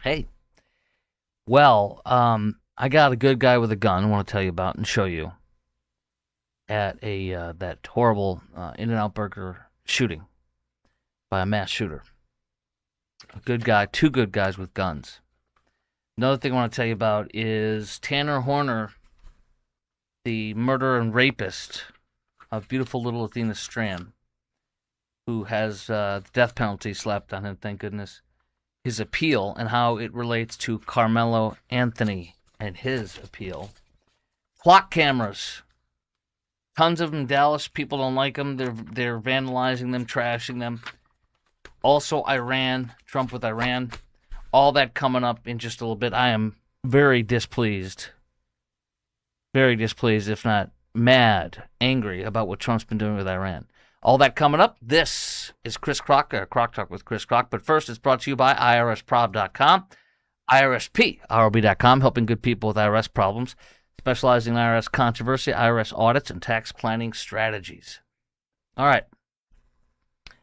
Hey, I got a good guy with a gun I want to tell you about and show you at a that horrible In-N-Out Burger shooting by a mass shooter. A good guy, two good guys with guns. Another thing I want to tell you about is Tanner Horner, the murderer and rapist of beautiful little Athena Strand, who has the death penalty slapped on him, thank goodness. His appeal and how it relates to Karmelo Anthony and his appeal. Clock cameras. Tons of them in Dallas. People don't like them. They're vandalizing them, trashing them. Also, Iran. Trump with Iran. All that coming up in just a little bit. I am very displeased. Very displeased, if not mad, angry about what Trump's been doing with Iran. All that coming up. This is Chris Crock, Crock Talk with Chris Crock. But first, it's brought to you by IRSprob.com, IRSPROB.com, helping good people with IRS problems, specializing in IRS controversy, IRS audits, and tax planning strategies. All right.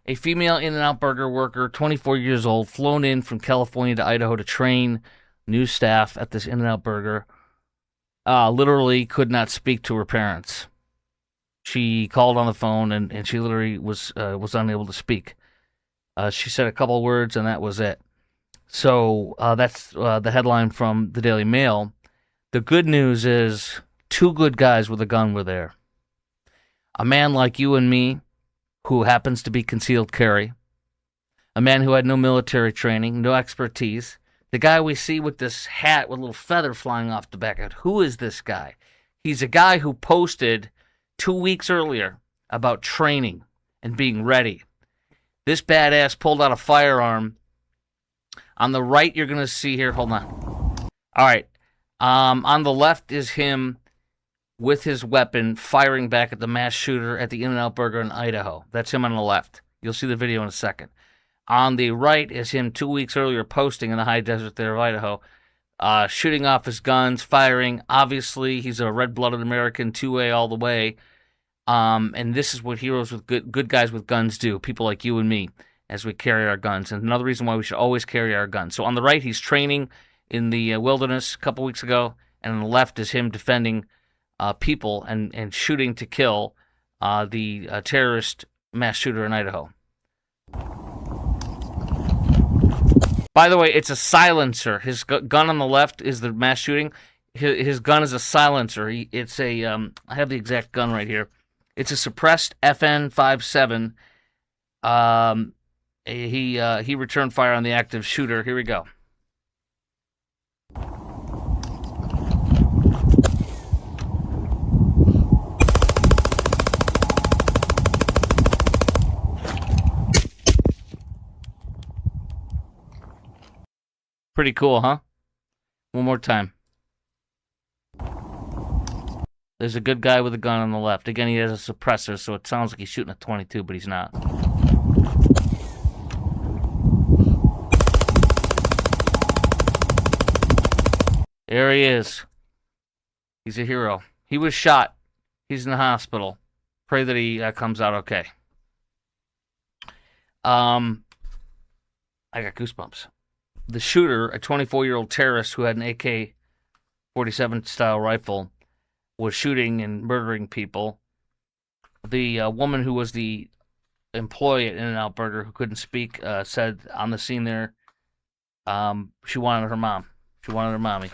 A female In-N-Out Burger worker, 24 years old, flown in from California to Idaho to train new staff at this In-N-Out Burger, literally could not speak to her parents. She called on the phone, and she literally was unable to speak. She said a couple of words, and that was it. So that's the headline from the Daily Mail. The good news is two good guys with a gun were there. A man like you and me, who happens to be concealed carry. A man who had no military training, no expertise. The guy we see with this hat with a little feather flying off the back of it. Who is this guy? He's a guy who posted 2 weeks earlier about training and being ready. This badass pulled out a firearm. On the right, you're going to see here, hold on. All right. On the left is him with his weapon firing back at the mass shooter at the In-N-Out Burger in Idaho. That's him on the left. You'll see the video in a second. On the right is him 2 weeks earlier posting in the high desert there of Idaho, shooting off his guns, firing. Obviously, he's a red-blooded American, two-way all the way. And this is what heroes with good guys with guns do, people like you and me, as we carry our guns. And another reason why we should always carry our guns. So on the right, he's training in the wilderness a couple weeks ago, and on the left is him defending people and shooting to kill the terrorist mass shooter in Idaho. By the way, it's a silencer. His gun on the left is the mass shooting. His gun is a silencer. It's a I have the exact gun right here. It's a suppressed FN-57. He returned fire on the active shooter. Here we go. Pretty cool, huh? One more time. There's a good guy with a gun on the left. Again, he has a suppressor, so it sounds like he's shooting a 22, but he's not. There he is. He's a hero. He was shot. He's in the hospital. Pray that he comes out okay. I got goosebumps. The shooter, a 24-year-old terrorist who had an AK-47 style rifle, was shooting and murdering people. The woman who was the employee at In-N-Out Burger who couldn't speak said on the scene there she wanted her mom. She wanted her mommy.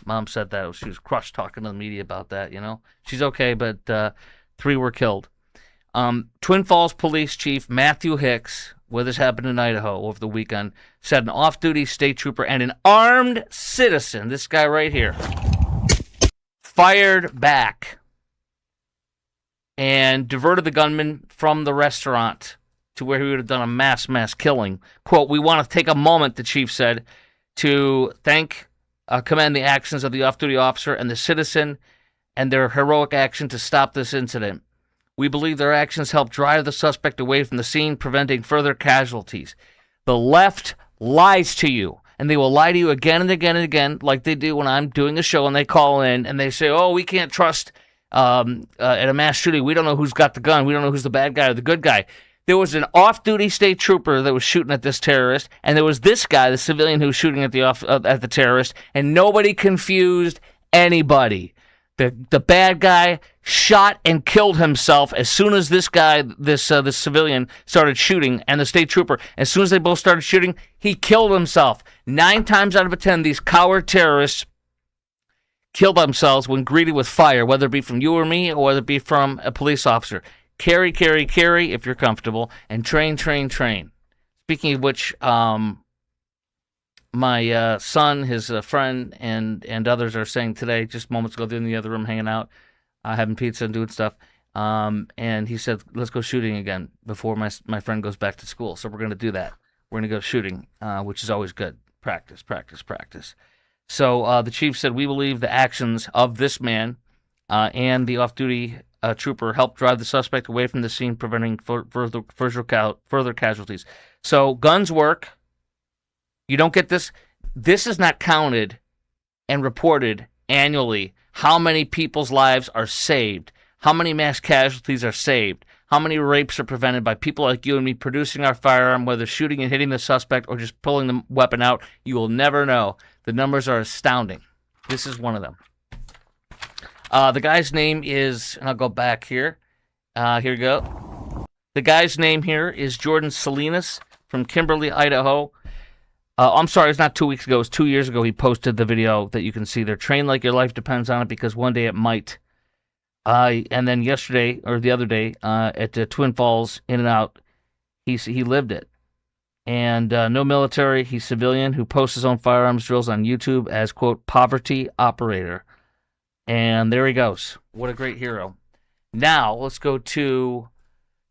Mom said that. She was crushed talking to the media about that, you know. She's okay, but 3 were killed. Twin Falls Police Chief Matthew Hicks, where this happened in Idaho over the weekend, said an off-duty state trooper and an armed citizen, this guy right here, fired back and diverted the gunman from the restaurant to where he would have done a mass killing. Quote, "We want to take a moment," the chief said, "to commend the actions of the off-duty officer and the citizen and their heroic action to stop this incident. We believe their actions helped drive the suspect away from the scene, preventing further casualties." The left lies to you, and they will lie to you again and again and again, like they do when I'm doing a show and they call in and they say, "Oh, we can't trust at a mass shooting. We don't know who's got the gun. We don't know who's the bad guy or the good guy." There was an off-duty state trooper that was shooting at this terrorist, and there was this guy, the civilian, who was shooting at the terrorist, and nobody confused anybody. The bad guy shot and killed himself as soon as this guy, this civilian, started shooting, and the state trooper, as soon as they both started shooting, he killed himself. 9 times out of 10, these coward terrorists kill themselves when greeted with fire, whether it be from you or me, or whether it be from a police officer. Carry, carry, carry if you're comfortable, and train, train, train. Speaking of which, my son, his friend, and others are saying today, just moments ago, they're in the other room hanging out, having pizza and doing stuff, and he said, let's go shooting again before my friend goes back to school. So we're going to do that. We're going to go shooting, which is always good. Practice, practice, practice. So the chief said, we believe the actions of this man and the off-duty trooper helped drive the suspect away from the scene, preventing further casualties. So guns work. You don't get this. This is not counted and reported annually. How many people's lives are saved? How many mass casualties are saved? How many rapes are prevented by people like you and me producing our firearm, whether shooting and hitting the suspect or just pulling the weapon out? You will never know. The numbers are astounding. This is one of them. The guy's name is, and I'll go back here. Here we go. The guy's name here is Jordan Salinas from Kimberly, Idaho. I'm sorry, it's not 2 weeks ago. It was 2 years ago he posted the video that you can see there. Train like your life depends on it because one day it might. And then yesterday, or the other day, at Twin Falls, In-N-Out, he lived it. And no military, he's civilian who posts his own firearms drills on YouTube as, quote, poverty operator. And there he goes. What a great hero. Now, let's go to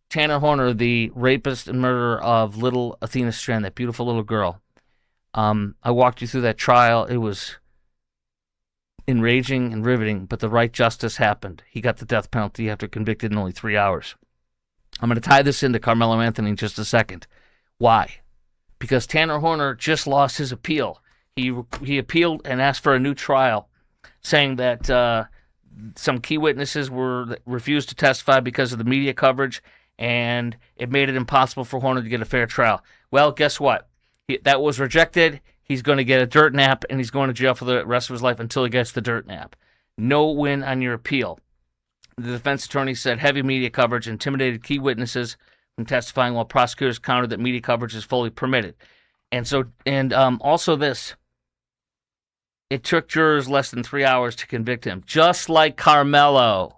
Tanner Horner, the rapist and murderer of little Athena Strand, that beautiful little girl. I walked you through that trial. It was enraging and riveting, but the right justice happened. He got the death penalty after convicted in only 3 hours. I'm going to tie this into Karmelo Anthony in just a second. Why? Because Tanner Horner just lost his appeal. He appealed and asked for a new trial, saying that some key witnesses refused to testify because of the media coverage, and it made it impossible for Horner to get a fair trial. Well, guess what? That was rejected. He's going to get a dirt nap, and he's going to jail for the rest of his life until he gets the dirt nap. No win on your appeal. The defense attorney said heavy media coverage intimidated key witnesses from testifying, while prosecutors countered that media coverage is fully permitted. And also this, it took jurors less than 3 hours to convict him, just like Karmelo.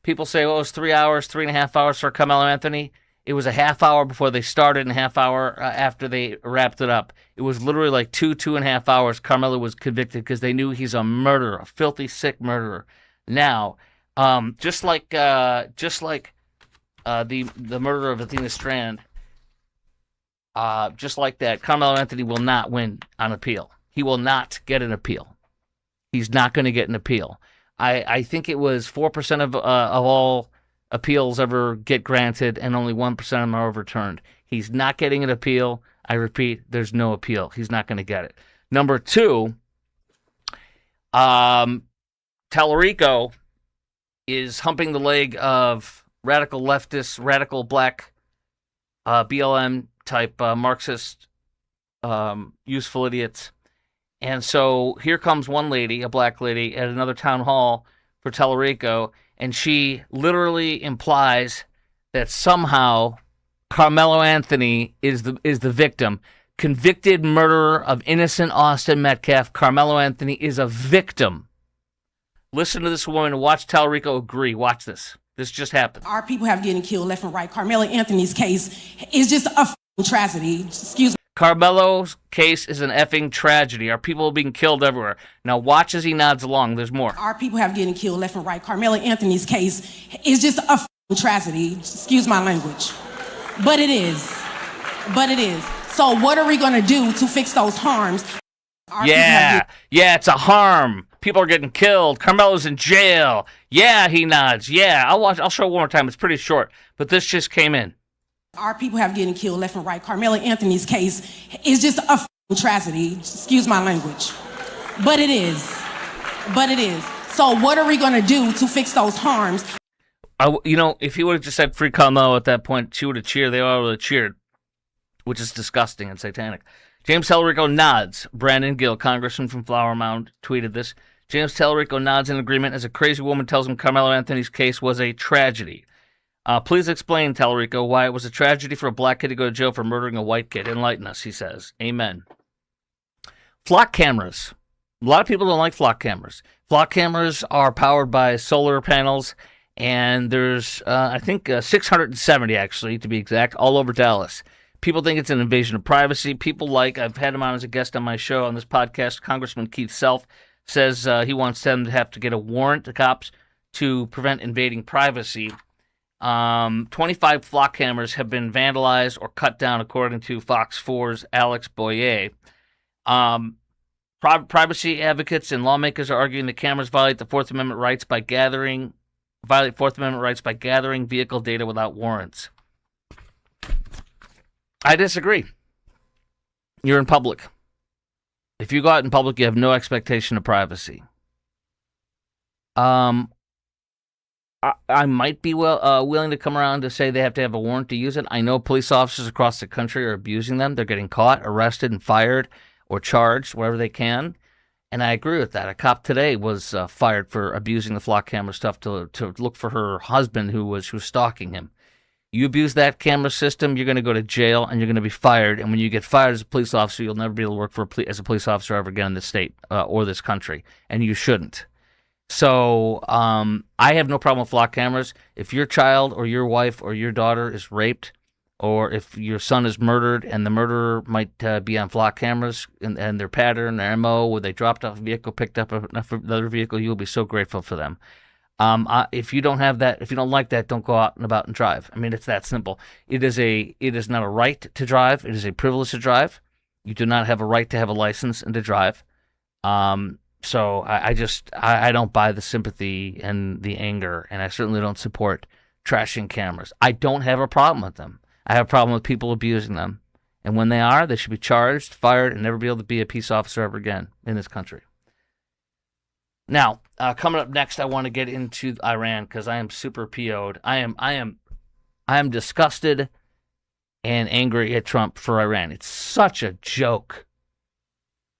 People say, well, it was 3 hours, 3.5 hours for Karmelo Anthony. It was a half hour before they started and a half hour after they wrapped it up. It was literally like 2.5 hours. Karmelo was convicted because they knew he's a murderer, a filthy, sick murderer. Now, just like the murder of Athena Strand, just like that, Karmelo Anthony will not win on appeal. He will not get an appeal. He's not going to get an appeal. I think it was 4% of all appeals ever get granted, and only 1% of them are overturned. He's not getting an appeal. I repeat, there's no appeal. He's not going to get it. Number two, Tallarico is humping the leg of radical leftists, radical black BLM type Marxist useful idiots. And so here comes one lady, a black lady, at another town hall for Tallarico, and she literally implies that somehow Karmelo Anthony is the victim. Convicted murderer of innocent Austin Metcalf, Karmelo Anthony is a victim. Listen to this woman and watch Tallarico agree. Watch this. This just happened. Our people have getting killed left and right. Karmelo Anthony's case is just a tragedy. Excuse me. Karmelo's case is an effing tragedy. Our people are being killed everywhere. Now watch as he nods along. There's more. Our people have getting killed left and right. Karmelo Anthony's case is just a tragedy. Excuse my language. But it is. So what are we going to do to fix those harms? Yeah, it's a harm. People are getting killed. Karmelo's in jail. Yeah, he nods. Yeah, I'll show it one more time. It's pretty short, but this just came in. Our people have getting killed left and right. Karmelo Anthony's case is just a tragedy. Excuse my language. But it is. So what are we going to do to fix those harms? If he would have just said free Karmelo at that point, she would have cheered. They all would have cheered, which is disgusting and satanic. James Tellerico nods. Brandon Gill, congressman from Flower Mound, tweeted this. James Tellerico nods in agreement as a crazy woman tells him Karmelo Anthony's case was a tragedy. Please explain, Tellerico, why it was a tragedy for a black kid to go to jail for murdering a white kid. Enlighten us, he says. Amen. Flock cameras. A lot of people don't like flock cameras. Flock cameras are powered by solar panels, and there's, I think, 670, actually, to be exact, all over Dallas. People think it's an invasion of privacy. I've had him on as a guest on my show on this podcast, Congressman Keith Self says he wants them to have to get a warrant, the cops, to prevent invading privacy. 25 flock cameras have been vandalized or cut down, according to Fox 4's Alex Boyer. Privacy advocates and lawmakers are arguing the cameras violate Fourth Amendment rights by gathering vehicle data without warrants. I disagree. You're in public. If you go out in public, you have no expectation of privacy. I might be willing to come around to say they have to have a warrant to use it. I know police officers across the country are abusing them. They're getting caught, arrested, and fired or charged wherever they can. And I agree with that. A cop today was fired for abusing the flock camera stuff to look for her husband who was stalking him. You abuse that camera system, you're going to go to jail and you're going to be fired. And when you get fired as a police officer, you'll never be able to work as a police officer ever again in this state or this country. And you shouldn't. So I have no problem with flock cameras. If your child or your wife or your daughter is raped, or if your son is murdered and the murderer might be on flock cameras and their pattern, their MO, where they dropped off a vehicle, picked up another vehicle, you'll be so grateful for them. If you don't have that, if you don't like that, don't go out and about and drive. I mean, it's that simple. It is not a right to drive. It is a privilege to drive. You do not have a right to have a license and to drive. So I don't buy the sympathy and the anger, and I certainly don't support trashing cameras. I don't have a problem with them. I have a problem with people abusing them. And when they are, they should be charged, fired, and never be able to be a peace officer ever again in this country. Now, coming up next, I want to get into Iran because I am super PO'd. I am disgusted and angry at Trump for Iran. It's such a joke.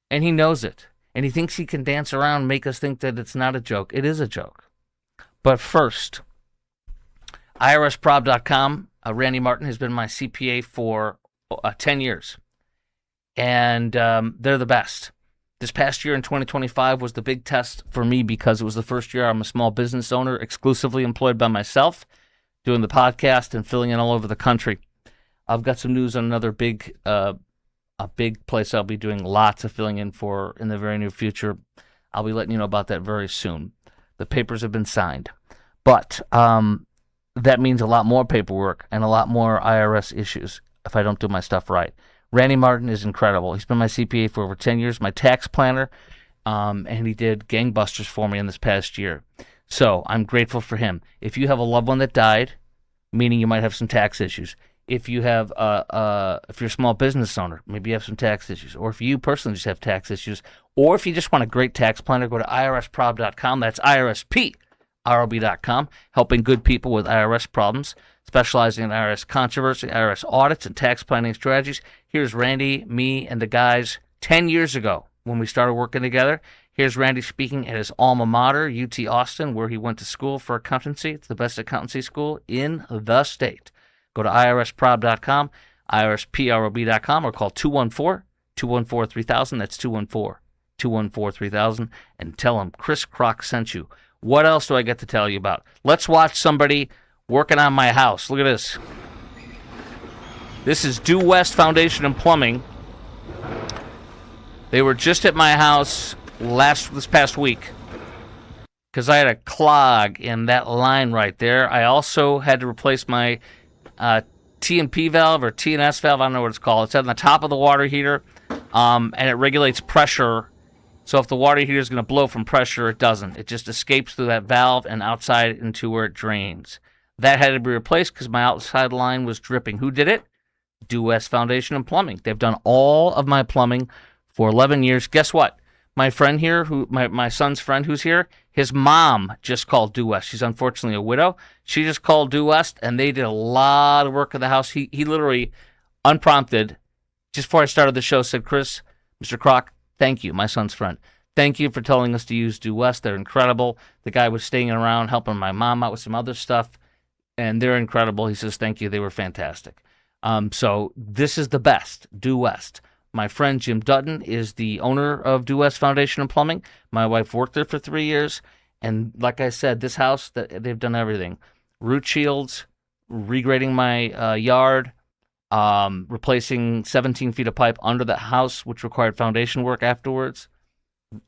And he knows it. And he thinks he can dance around and make us think that it's not a joke. It is a joke. But first, IRSprob.com. Randy Martin has been my CPA for 10 years. And they're the best. This past year in 2025 was the big test for me because it was the first year I'm a small business owner, exclusively employed by myself, doing the podcast and filling in all over the country. I've got some news on another big place I'll be doing lots of filling in for in the very near future. I'll be letting you know about that very soon. The papers have been signed. But that means a lot more paperwork and a lot more IRS issues if I don't do my stuff right. Randy Martin is incredible. He's been my CPA for over 10 years, my tax planner, and he did gangbusters for me in this past year. So I'm grateful for him. If you have a loved one that died, meaning you might have some tax issues, if you have, if you're a small business owner, maybe you have some tax issues, or if you personally just have tax issues, or if you just want a great tax planner, go to IRSprob.com. That's IRSprob.com, helping good people with IRS problems, specializing in IRS controversy, IRS audits, and tax planning strategies. Here's Randy, me, and the guys 10 years ago when we started working together. Here's Randy speaking at his alma mater, UT Austin, where he went to school for accountancy. It's the best accountancy school in the state. Go to IRSprob.com, IRSprob.com, or call 214-214-3000. That's 214-214-3000, and tell them Chris Crock sent you. What else do I get to tell you about? Let's watch somebody working on my house. Look at this. This is Due West Foundation and Plumbing. They were just at my house this past week because I had a clog in that line right there. I also had to replace my T&P valve or T&S valve. I don't know what it's called. It's on the top of the water heater, and it regulates pressure. So if the water heater is going to blow from pressure, it doesn't. It just escapes through that valve and outside into where it drains. That had to be replaced because my outside line was dripping. Who did it? Due West Foundation and Plumbing. They've done all of my plumbing for 11 years. Guess what? My friend here, my son's friend who's here, his mom just called Due West. She's unfortunately a widow. She just called Due West, and they did a lot of work at the house. He literally, unprompted, just before I started the show, said, Chris, Mr. Kroc, thank you, my son's friend. Thank you for telling us to use Due West. They're incredible. The guy was staying around, helping my mom out with some other stuff, and they're incredible. He says, thank you. They were fantastic. So this is the best, Due West. My friend Jim Dutton is the owner of Due West Foundation and Plumbing. My wife worked there for 3 years. And like I said, this house, they've done everything. Root shields, regrading my yard, replacing 17 feet of pipe under the house, which required foundation work afterwards.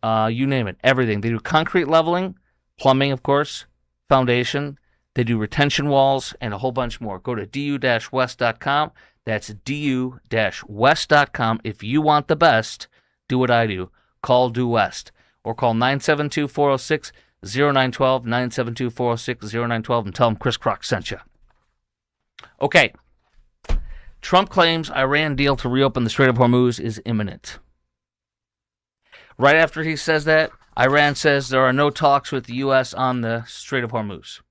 You name it, everything. They do concrete leveling, plumbing, of course, foundation. They do retention walls and a whole bunch more. Go to du-west.com. That's du-west.com. If you want the best, do what I do. Call Due West or call 972-406-0912, 972-406-0912, and tell them Chris Kroc sent you. Okay. Trump claims Iran deal to reopen the Strait of Hormuz is imminent. Right after he says that, Iran says there are no talks with the U.S. on the Strait of Hormuz.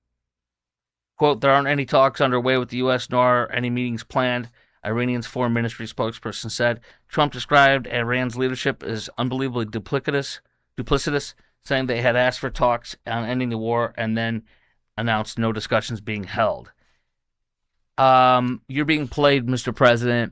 Quote, there aren't any talks underway with the U.S., nor are any meetings planned, Iranian's foreign ministry spokesperson said. Trump described Iran's leadership as unbelievably duplicitous, saying they had asked for talks on ending the war and then announced no discussions being held. You're being played, Mr. President,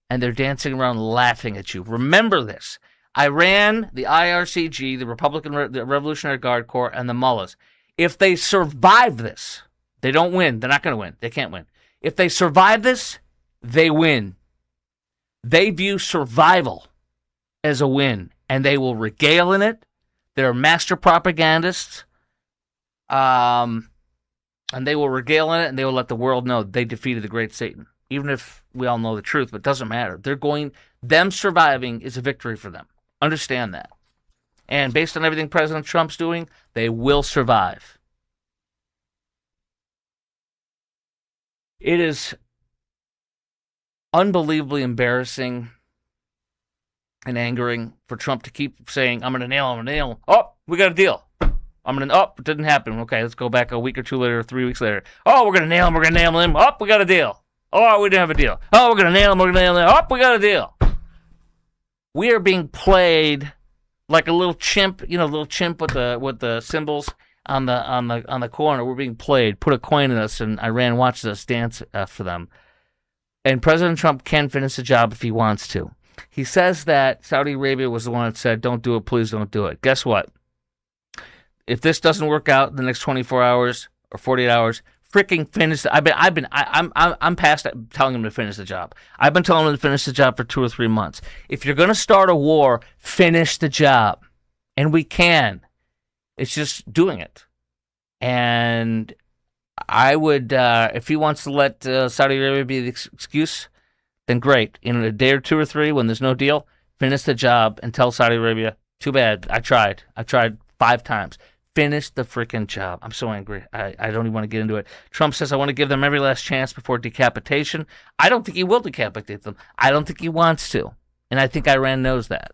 and they're dancing around laughing at you. Remember this. Iran, the IRCG, the Revolutionary Guard Corps, and the mullahs, if they survive this, they don't win. They're not going to win. They can't win. If they survive this, they win. They view survival as a win, and they will regale in it. They're master propagandists, and they will regale in it, and they will let the world know they defeated the great Satan. Even if we all know the truth, but it doesn't matter. Them surviving is a victory for them. Understand that. And based on everything President Trump's doing, they will survive. It is unbelievably embarrassing and angering for Trump to keep saying, I'm going to nail him. Oh, we got a deal. It didn't happen. Okay, let's go back a week or two later, 3 weeks later. Oh, we're going to nail him. Oh, we got a deal. Oh, we didn't have a deal. Oh, we're going to nail him. Oh, we got a deal. We are being played like a little chimp, with the symbols on the corner. We're being played. Put a coin in us, and Iran watches us dance for them. And President Trump can finish the job if he wants to. He says that Saudi Arabia was the one that said, "Don't do it, please don't do it." Guess what? If this doesn't work out in the next 24 hours or 48 hours, freaking finish. I'm past telling him to finish the job. I've been telling him to finish the job for 2 or 3 months. If you're going to start a war, finish the job, and we can. It's just doing it. And I would, if he wants to let Saudi Arabia be the excuse, then great. In a day or 2 or 3, when there's no deal, finish the job and tell Saudi Arabia, too bad. I tried 5 times. Finish the freaking job. I'm so angry. I don't even want to get into it. Trump says, I want to give them every last chance before decapitation. I don't think he will decapitate them. I don't think he wants to. And I think Iran knows that.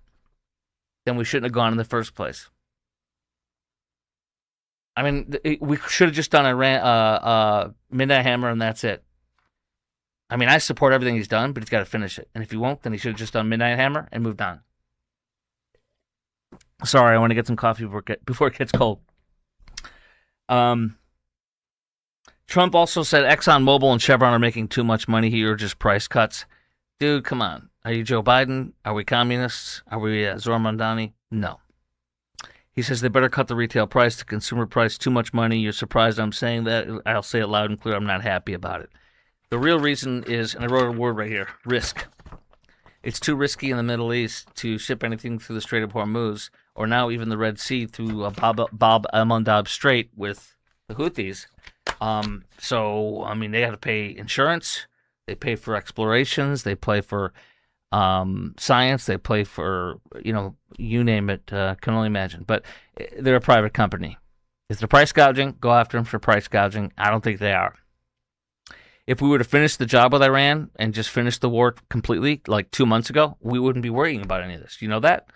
Then we shouldn't have gone in the first place. I mean, we should have just done Iran, Midnight Hammer, and that's it. I mean, I support everything he's done, but he's got to finish it. And if he won't, then he should have just done Midnight Hammer and moved on. Sorry, I want to get some coffee before it gets cold. Trump also said ExxonMobil and Chevron are making too much money. He urges price cuts. Dude, come on. Are you Joe Biden? Are we communists? Are we Zohar Mamdani? No. He says they better cut the retail price, the consumer price, too much money. You're surprised I'm saying that? I'll say it loud and clear. I'm not happy about it. The real reason is, and I wrote a word right here, risk. It's too risky in the Middle East to ship anything through the Strait of Hormuz, or now even the Red Sea through Bab el-Mandab Strait with the Houthis. So, I mean, they have to pay insurance. They pay for explorations. They pay for science. They pay for, you name it. Can only imagine. But they're a private company. If they're price gouging, go after them for price gouging. I don't think they are. If we were to finish the job with Iran and just finish the war completely, like 2 months ago, we wouldn't be worrying about any of this. You know that?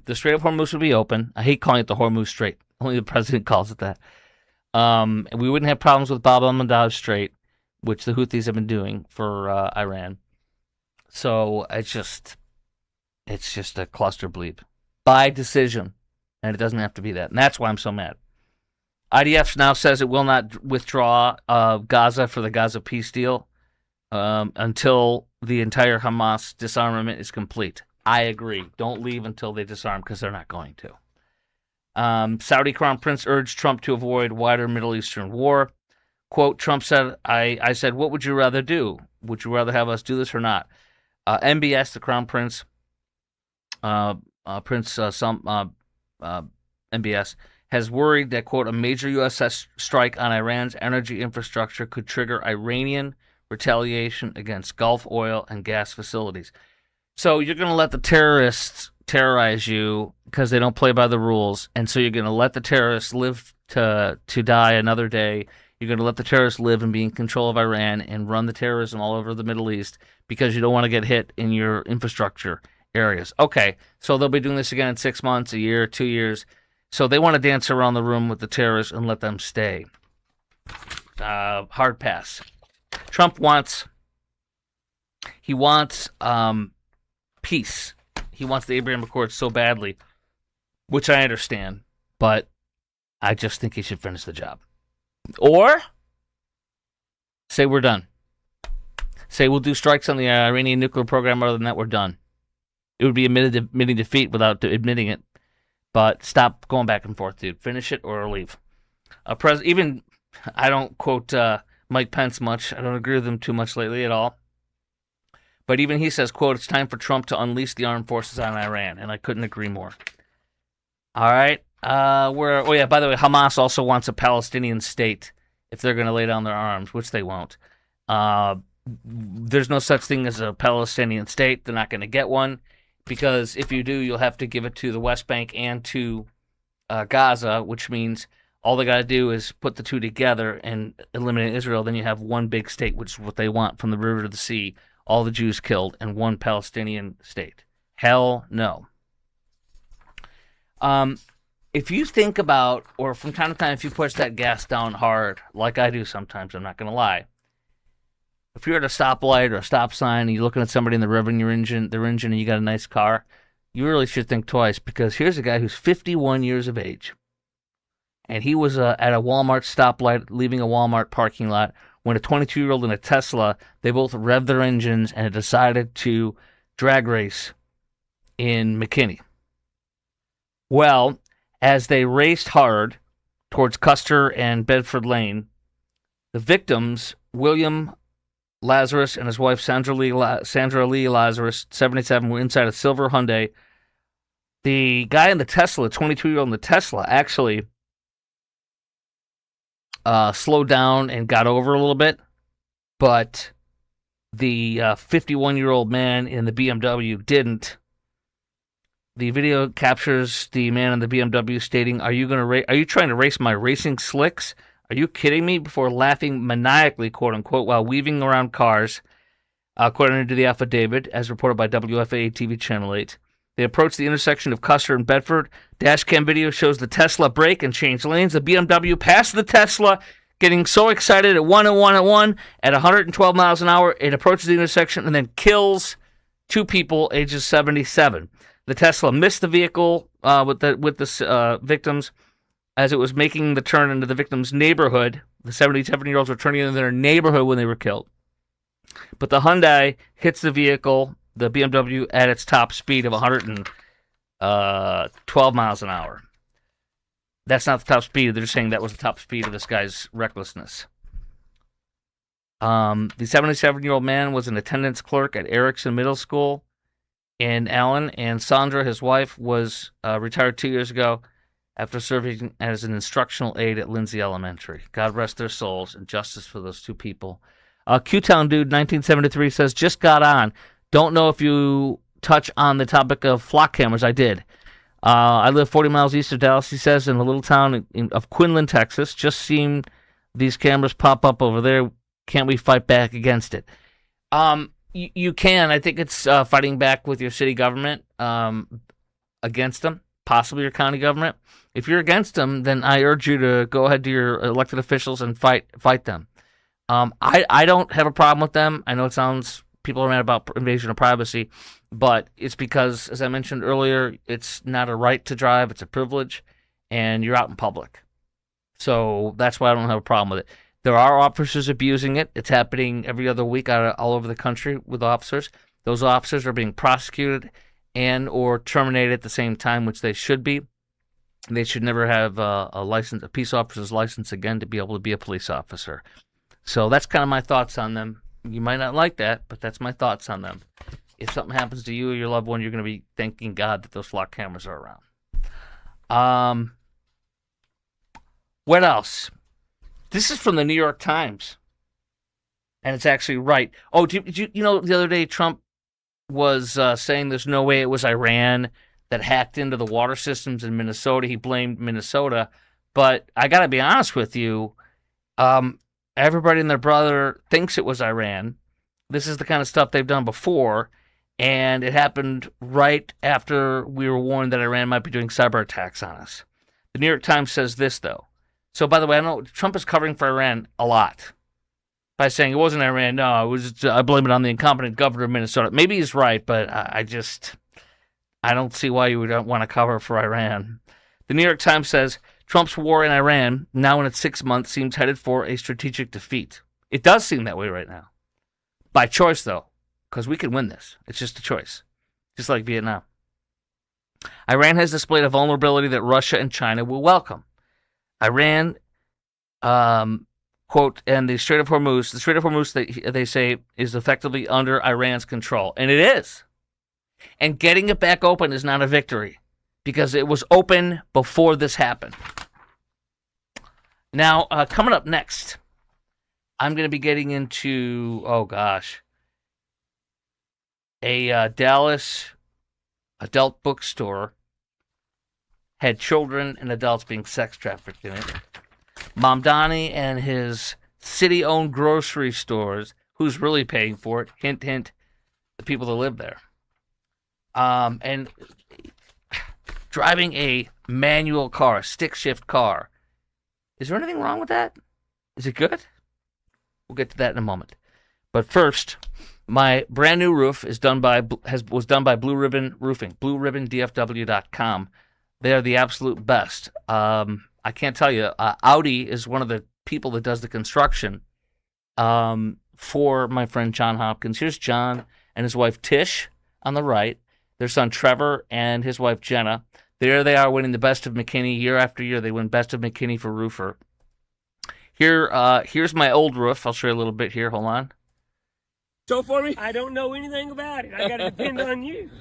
The Strait of Hormuz would be open. I hate calling it the Hormuz Strait. Only the president calls it that. And we wouldn't have problems with Bab el-Mandab Strait, which the Houthis have been doing for Iran. So it's just a cluster bleep by decision, and it doesn't have to be that. And that's why I'm so mad. IDF now says it will not withdraw Gaza for the Gaza peace deal until the entire Hamas disarmament is complete. I agree. Don't leave until they disarm, because they're not going to. Saudi Crown Prince urged Trump to avoid wider Middle Eastern war. Quote, Trump said, I said, what would you rather do? Would you rather have us do this or not? MBS, the Crown Prince, MBS, has worried that, quote, a major U.S. strike on Iran's energy infrastructure could trigger Iranian retaliation against Gulf oil and gas facilities. So you're going to let the terrorists terrorize you because they don't play by the rules, and so you're going to let the terrorists live to die another day. You're going to let the terrorists live and be in control of Iran and run the terrorism all over the Middle East because you don't want to get hit in your infrastructure areas. Okay, so they'll be doing this again in 6 months, a year, 2 years. So they want to dance around the room with the terrorists and let them stay. Hard pass. Trump wants peace. He wants the Abraham Accords so badly, which I understand, but I just think he should finish the job. Or say we're done. Say we'll do strikes on the Iranian nuclear program, other than that, we're done. It would be admitting defeat without admitting it. But stop going back and forth, dude. Finish it or leave. Even I don't quote Mike Pence much. I don't agree with him too much lately at all. But even he says, quote, it's time for Trump to unleash the armed forces on Iran. And I couldn't agree more. All right. By the way, Hamas also wants a Palestinian state if they're going to lay down their arms, which they won't. There's no such thing as a Palestinian state. They're not going to get one. Because if you do, you'll have to give it to the West Bank and to Gaza, which means all they got to do is put the two together and eliminate Israel. Then you have one big state, which is what they want, from the river to the sea, all the Jews killed, and one Palestinian state. Hell no. If you think about, or from time to time, if you push that gas down hard, like I do sometimes, I'm not going to lie. If you're at a stoplight or a stop sign and you're looking at somebody in the revving their engine, and you got a nice car, you really should think twice, because here's a guy who's 51 years of age, and he was at a Walmart stoplight leaving a Walmart parking lot when a 22-year-old and a Tesla, they both revved their engines and decided to drag race in McKinney. Well, as they raced hard towards Custer and Bedford Lane, the victims, William Lazarus and his wife Sandra Lee Lazarus, 77, were inside a silver Hyundai. The guy in the Tesla, 22-year-old in the Tesla, actually slowed down and got over a little bit, but the 51-year-old man in the BMW didn't. The video captures the man in the BMW stating, "Are you trying to race my racing slicks? Are you kidding me?" before laughing maniacally, quote-unquote, while weaving around cars, according to the affidavit, as reported by WFAA TV Channel 8. They approached the intersection of Custer and Bedford. Dashcam video shows the Tesla brake and change lanes. The BMW passed the Tesla, getting so excited at 101 at 112 miles an hour. It approaches the intersection and then kills two people, ages 77. The Tesla missed the vehicle with the victims as it was making the turn into the victim's neighborhood. The 77-year-olds were turning into their neighborhood when they were killed. But the Hyundai hits the vehicle, the BMW, at its top speed of 112 miles an hour. That's not the top speed. They're just saying that was the top speed of this guy's recklessness. The 77-year-old man was an attendance clerk at Erickson Middle School in Allen, and Sandra, his wife, was retired 2 years ago after serving as an instructional aide at Lindsay Elementary. God rest their souls, and justice for those two people. Q-Town Dude, 1973, says, just got on. Don't know if you touch on the topic of flock cameras. I did. I live 40 miles east of Dallas, he says, in a little town of Quinlan, Texas. Just seen these cameras pop up over there. Can we fight back against it? You can. I think it's fighting back with your city government against them, possibly your county government. If you're against them, then I urge you to go ahead to your elected officials and fight them. I don't have a problem with them. I know it sounds people are mad about invasion of privacy, but it's because, as I mentioned earlier, it's not a right to drive; it's a privilege, and you're out in public. So that's why I don't have a problem with it. There are officers abusing it. It's happening every other week all over the country with officers. Those officers are being prosecuted and or terminated at the same time, which they should be. They should never have a peace officer's license again to be able to be a police officer. So that's kind of my thoughts on them. You might not like that, but that's my thoughts on them. If something happens to you or your loved one, you're going to be thanking God that those flock cameras are around. What else? This is from the New York Times, and it's actually right. Oh, did you know the other day Trump was saying there's no way it was Iran that hacked into the water systems in Minnesota. He blamed Minnesota, but I got to be honest with you. Everybody and their brother thinks it was Iran. This is the kind of stuff they've done before, and it happened right after we were warned that Iran might be doing cyber attacks on us. The New York Times says this, though. So, by the way, I know Trump is covering for Iran a lot by saying it wasn't Iran. No, it was. I blame it on the incompetent governor of Minnesota. Maybe he's right, but I don't see why you would want to cover for Iran. The New York Times says Trump's war in Iran, now in its 6 months, seems headed for a strategic defeat. It does seem that way right now. By choice, though, because we can win this. It's just a choice, just like Vietnam. Iran has displayed a vulnerability that Russia and China will welcome. Iran, quote, and the Strait of Hormuz, they say, is effectively under Iran's control. And it is. And getting it back open is not a victory because it was open before this happened. Now, coming up next, I'm going to be getting into, a Dallas adult bookstore had children and adults being sex trafficked in it. Mamdani and his city-owned grocery stores, who's really paying for it? Hint, hint, the people that live there. And driving a manual car, a stick-shift car. Is there anything wrong with that? Is it good? We'll get to that in a moment. But first, my brand new roof was done by Blue Ribbon Roofing, BlueRibbonDFW.com. They are the absolute best. I can't tell you. Audi is one of the people that does the construction for my friend John Hopkins. Here's John and his wife Tish on the right. Their son Trevor and his wife Jenna. There they are winning the Best of McKinney year after year. They win Best of McKinney for roofer. Here's my old roof. I'll show you a little bit here. Hold on. Show for me? I don't know anything about it. I got to depend on you.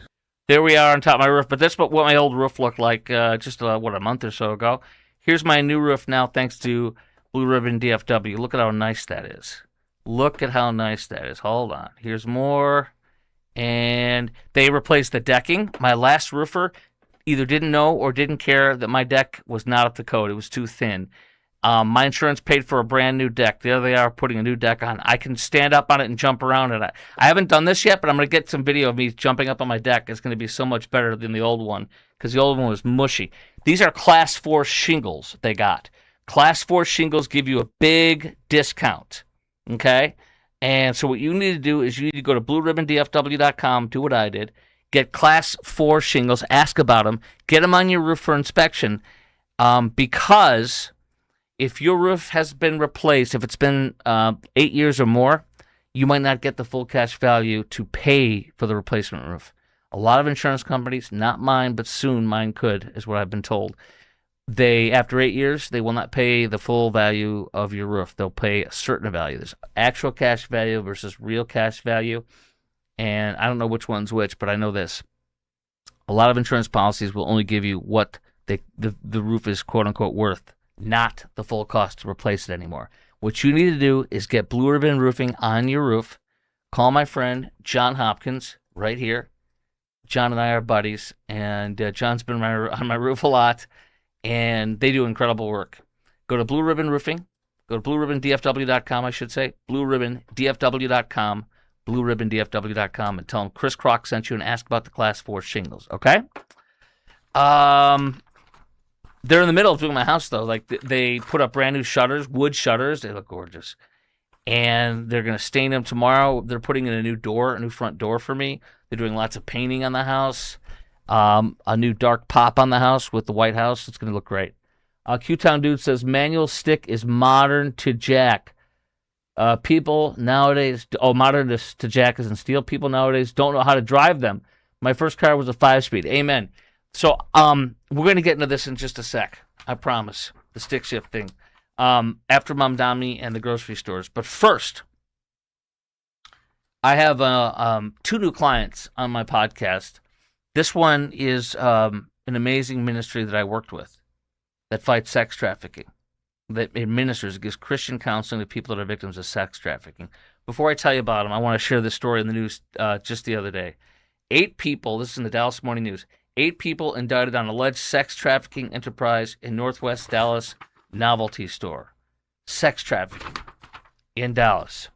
There we are on top of my roof. But that's what my old roof looked like just a month or so ago. Here's my new roof now thanks to Blue Ribbon DFW. Look at how nice that is. Look at how nice that is. Hold on. Here's more. And they replaced the decking. My last roofer either didn't know or didn't care that my deck was not up to code. It was too thin. My insurance paid for a brand new deck. There they are putting a new deck on. I can stand up on it and jump around it. I haven't done this yet, but I'm going to get some video of me jumping up on my deck. It's going to be so much better than the old one because the old one was mushy. These are Class 4 shingles they got. Class 4 shingles give you a big discount, okay? And so what you need to do is you need to go to BlueRibbonDFW.com, do what I did, get Class 4 shingles, ask about them, get them on your roof for inspection because if your roof has been replaced, if it's been 8 years or more, you might not get the full cash value to pay for the replacement roof. A lot of insurance companies, not mine, but soon mine could, is what I've been told. After 8 years, they will not pay the full value of your roof. They'll pay a certain value. There's actual cash value versus real cash value, and I don't know which one's which, but I know this. A lot of insurance policies will only give you what the roof is quote-unquote worth, not the full cost to replace it anymore. What you need to do is get Blue Ribbon Roofing on your roof. Call my friend John Hopkins right here. John and I are buddies, and John's been on my roof a lot, and they do incredible work. Go to Blue Ribbon Roofing. Go to blueribbondfw.com, I should say. blueribbondfw.com. blueribbondfw.com, and tell them Chris Croc sent you and ask about the Class 4 shingles, okay? They're in the middle of doing my house, though. Like, they put up brand new shutters, wood shutters. They look gorgeous. And they're going to stain them tomorrow. They're putting in a new door, a new front door for me. They're doing lots of painting on the house. A new dark pop on the house with the White House. It's going to look great. Q-Town Dude says, manual stick is modern to jack. People nowadays, modern to jack is in steel. People nowadays don't know how to drive them. My first car was a 5-speed. Amen. So we're going to get into this in just a sec. I promise. The stick shift thing. After Mom Domney and the grocery stores. But first, I have 2 new clients on my podcast. This one is an amazing ministry that I worked with that fights sex trafficking, that administers, gives Christian counseling to people that are victims of sex trafficking. Before I tell you about them, I want to share this story in the news just the other day. 8 people, this is in the Dallas Morning News, 8 people indicted on alleged sex trafficking enterprise in Northwest Dallas novelty store. Sex trafficking in Dallas.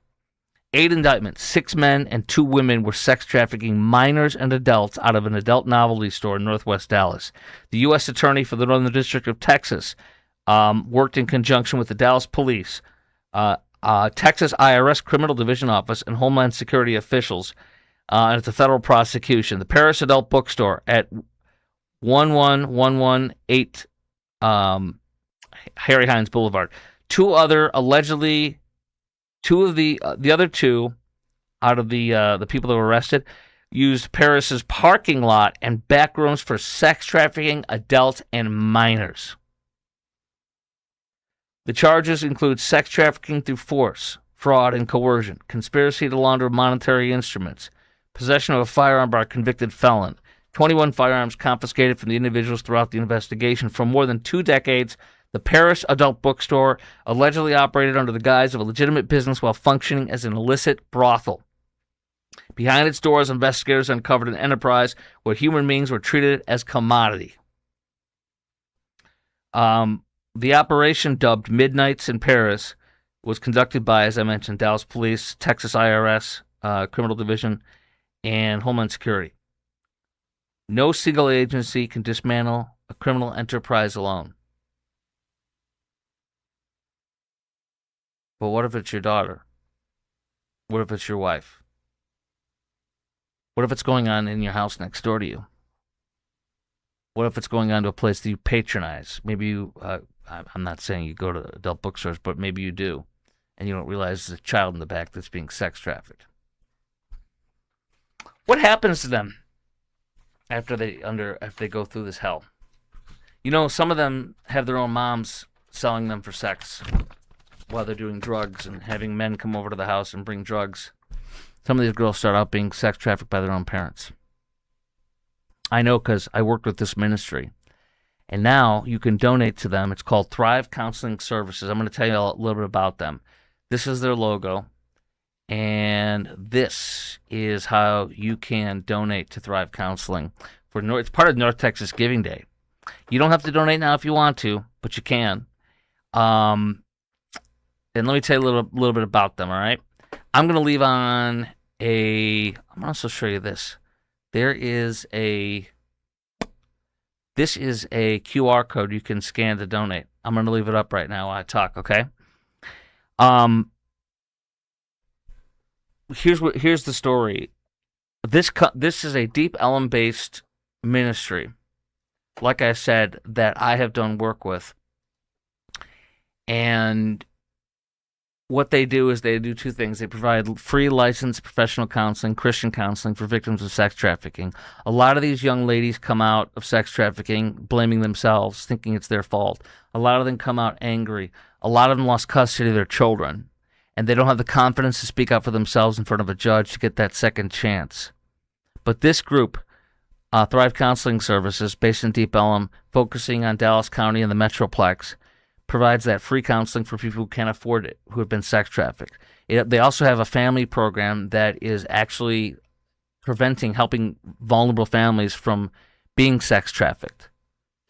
8 indictments, 6 men and 2 women were sex trafficking minors and adults out of an adult novelty store in Northwest Dallas. The U.S. Attorney for the Northern District of Texas worked in conjunction with the Dallas Police, Texas IRS Criminal Division Office, and Homeland Security officials at the federal prosecution. The Paris Adult Bookstore at 11118 Harry Hines Boulevard. 2 other allegedly... 2 of the other 2 out of the people that were arrested used Paris's parking lot and back rooms for sex trafficking adults and minors. The charges include sex trafficking through force, fraud, and coercion, conspiracy to launder monetary instruments, possession of a firearm by a convicted felon, 21 firearms confiscated from the individuals throughout the investigation. For more than 2 decades, the Paris Adult Bookstore allegedly operated under the guise of a legitimate business while functioning as an illicit brothel. Behind its doors, investigators uncovered an enterprise where human beings were treated as commodity. The operation, dubbed Midnights in Paris, was conducted by, as I mentioned, Dallas Police, Texas IRS, Criminal Division, and Homeland Security. No single agency can dismantle a criminal enterprise alone. But what if it's your daughter? What if it's your wife? What if it's going on in your house next door to you? What if it's going on to a place that you patronize? Maybe you, I'm not saying you go to adult bookstores, but maybe you do, and you don't realize there's a child in the back that's being sex trafficked. What happens to them after they go through this hell? You know, some of them have their own moms selling them for sex while they're doing drugs and having men come over to the house and bring drugs. Some of these girls start out being sex trafficked by their own parents. I know because I worked with this ministry. And now you can donate to them. It's called Thrive Counseling Services. I'm going to tell you a little bit about them. This is their logo. And this is how you can donate to Thrive Counseling. It's part of North Texas Giving Day. You don't have to donate now if you want to, but you can. And let me tell you a little bit about them, all right? I'm going to leave on I'm also show you this. This is a QR code you can scan to donate. I'm going to leave it up right now while I talk, okay? Here's the story. This is a Deep Ellum-based ministry, like I said, that I have done work with. And what they do is they do 2 things. They provide free licensed professional counseling, Christian counseling for victims of sex trafficking. A lot of these young ladies come out of sex trafficking blaming themselves, thinking it's their fault. A lot of them come out angry. A lot of them lost custody of their children, and they don't have the confidence to speak up for themselves in front of a judge to get that second chance. But this group, Thrive Counseling Services, based in Deep Ellum, focusing on Dallas County and the Metroplex, provides that free counseling for people who can't afford it, who have been sex trafficked. They also have a family program that is actually helping vulnerable families from being sex trafficked.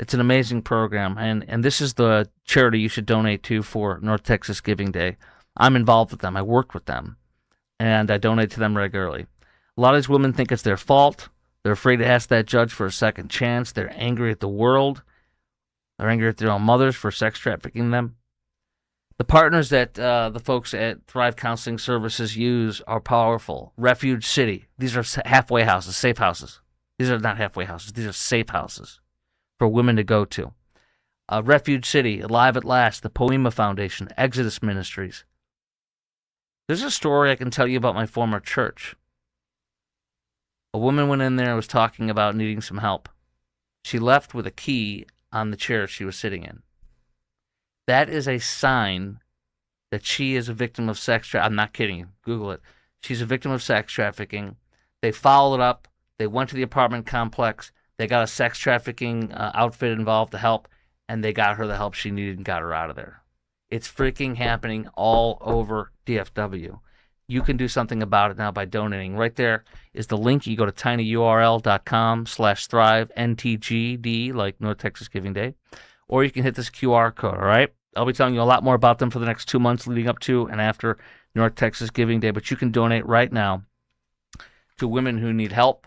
It's an amazing program, and this is the charity you should donate to for North Texas Giving Day. I'm involved with them. I worked with them, and I donate to them regularly. A lot of these women think it's their fault. They're afraid to ask that judge for a second chance. They're angry at the world. They're angry at their own mothers for sex trafficking them. The partners that the folks at Thrive Counseling Services use are powerful. Refuge City. These are halfway houses, safe houses. These are not halfway houses. These are safe houses for women to go to. Refuge City, Alive at Last, the Poema Foundation, Exodus Ministries. There's a story I can tell you about my former church. A woman went in there and was talking about needing some help. She left with a key on the chair she was sitting in. That is a sign that she is a victim of sex trafficking. I'm not kidding you. Google it. She's a victim of sex trafficking. They followed up. They went to the apartment complex. They got a sex trafficking outfit involved to help, and they got her the help she needed and got her out of there. It's freaking happening all over DFW. You can do something about it now by donating. Right there is the link. You go to tinyurl.com/thrive, NTGD, like North Texas Giving Day. Or you can hit this QR code, all right? I'll be telling you a lot more about them for the next 2 months leading up to and after North Texas Giving Day. But you can donate right now to women who need help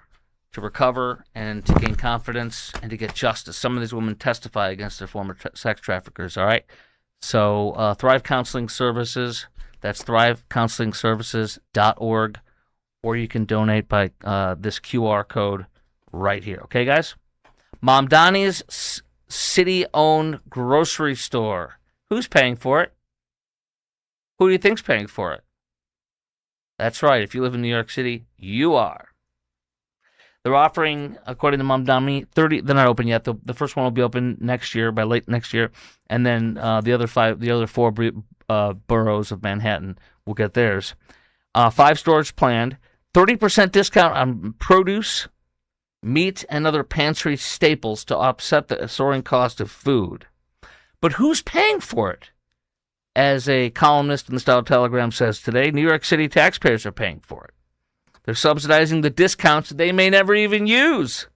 to recover and to gain confidence and to get justice. Some of these women testify against their former sex traffickers, all right? So Thrive Counseling Services, that's thrivecounselingservices.org, or you can donate by this QR code right here. Okay, guys? Mom Donnie's city-owned grocery store. Who's paying for it? Who do you think's paying for it? That's right. If you live in New York City, you are. They're offering, according to Mom Donnie, 30. They're not open yet. The first one will be open next year, by late next year, and then the other four boroughs of Manhattan will get theirs. 5 stores planned. 30% discount on produce, meat, and other pantry staples to offset the soaring cost of food. But who's paying for it? As a columnist in the Star Telegram says today, New York City taxpayers are paying for it. They're subsidizing the discounts they may never even use.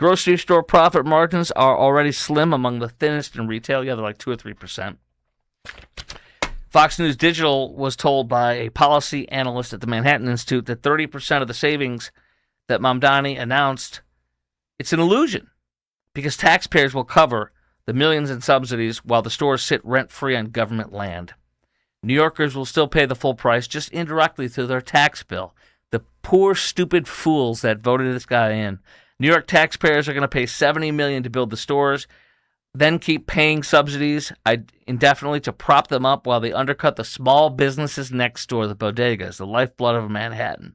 Grocery store profit margins are already slim, among the thinnest in retail. Yeah, they're like 2 or 3%. Fox News Digital was told by a policy analyst at the Manhattan Institute that 30% of the savings that Mamdani announced, it's an illusion, because taxpayers will cover the millions in subsidies while the stores sit rent-free on government land. New Yorkers will still pay the full price, just indirectly through their tax bill. The poor, stupid fools that voted this guy in. New York taxpayers are going to pay $70 million to build the stores, then keep paying subsidies indefinitely to prop them up while they undercut the small businesses next door, the bodegas, the lifeblood of Manhattan.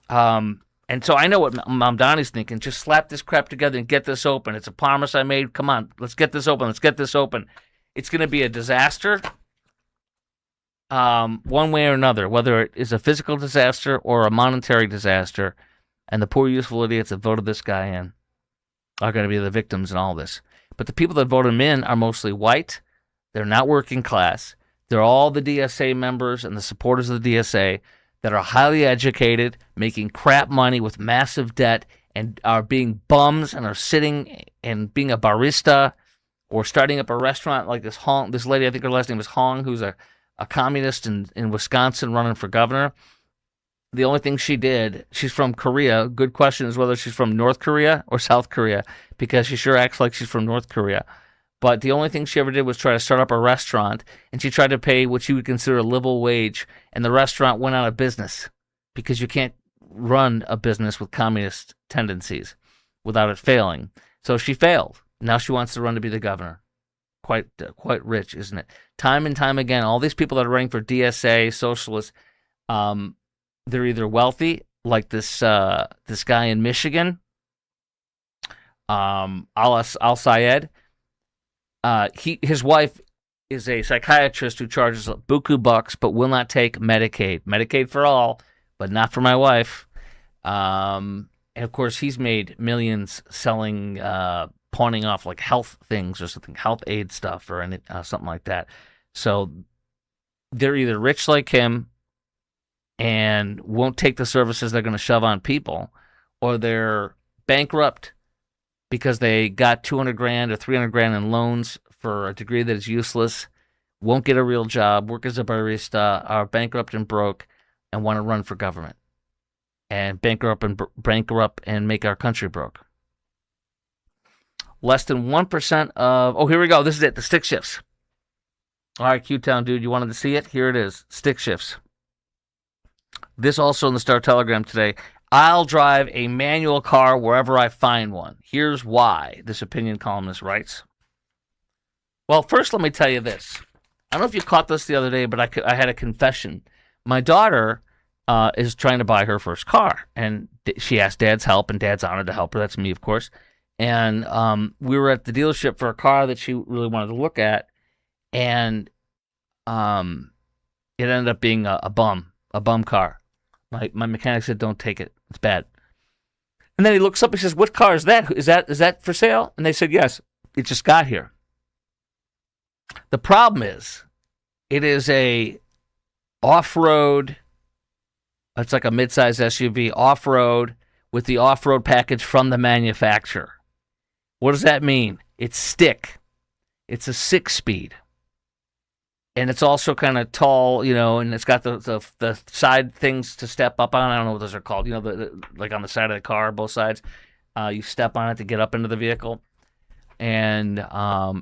And so I know what Mamdani's thinking. Just slap this crap together and get this open. It's a promise I made. Come on, let's get this open. Let's get this open. It's going to be a disaster, one way or another, whether it is a physical disaster or a monetary disaster. And the poor, useful idiots that voted this guy in are going to be the victims in all this. But the people that voted him in are mostly white. They're not working class. They're all the DSA members and the supporters of the DSA that are highly educated, making crap money with massive debt, and are being bums and are sitting and being a barista or starting up a restaurant like this lady, I think her last name is Hong, who's a communist in Wisconsin running for governor. The only thing she did, she's from Korea. Good question is whether she's from North Korea or South Korea, because she sure acts like she's from North Korea. But the only thing she ever did was try to start up a restaurant, and she tried to pay what she would consider a livable wage, and the restaurant went out of business because you can't run a business with communist tendencies without it failing. So she failed. Now she wants to run to be the governor. Quite rich, isn't it? Time and time again, all these people that are running for DSA, socialists, they're either wealthy, like this guy in Michigan, Al-Sayed. His wife is a psychiatrist who charges buku bucks but will not take Medicaid. Medicaid for all, but not for my wife. And of course, he's made millions selling, pawning off like health things or something, health aid stuff or something like that. So they're either rich like him and won't take the services they're going to shove on people, or they're bankrupt because they got 200 grand or 300 grand in loans for a degree that is useless, won't get a real job, work as a barista, are bankrupt and broke, and want to run for government and bankrupt and make our country broke. Less than 1% of... Oh, here we go. This is it. The stick shifts. All right, Q-Town dude, you wanted to see it? Here it is. Stick shifts. This also in the Star Telegram today. I'll drive a manual car wherever I find one. Here's why, this opinion columnist writes. Well, first let me tell you this. I don't know if you caught this the other day, but I had a confession. My daughter is trying to buy her first car, and she asked Dad's help, and Dad's honored to help her. That's me, of course. And we were at the dealership for a car that she really wanted to look at, and it ended up being a bum car. My mechanic said, "Don't take it; it's bad." And then he looks up and says, "What car is that? Is that for sale?" And they said, "Yes, it just got here." The problem is, it is a off-road. It's like a mid-size SUV off-road with the off-road package from the manufacturer. What does that mean? It's stick. It's a 6-speed. And it's also kind of tall, and it's got the side things to step up on. I don't know what those are called. Like on the side of the car, both sides. You step on it to get up into the vehicle. And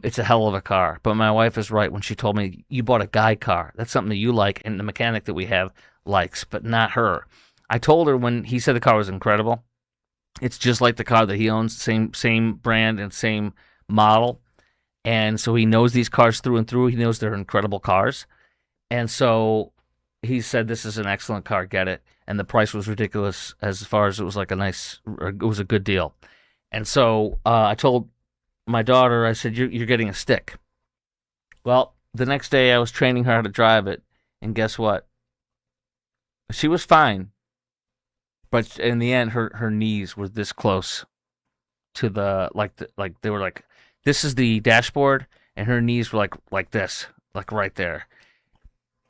it's a hell of a car. But my wife is right when she told me, you bought a guy car. That's something that you like, and the mechanic that we have likes, but not her. I told her when he said the car was incredible. It's just like the car that he owns, same brand and same model. And so he knows these cars through and through. He knows they're incredible cars. And so he said, this is an excellent car, get it. And the price was ridiculous as far as it was like it was a good deal. And so I told my daughter, I said, you're getting a stick. Well, the next day I was training her how to drive it. And guess what? She was fine. But in the end, her knees were this close to they were like, this is the dashboard, and her knees were like this, like right there.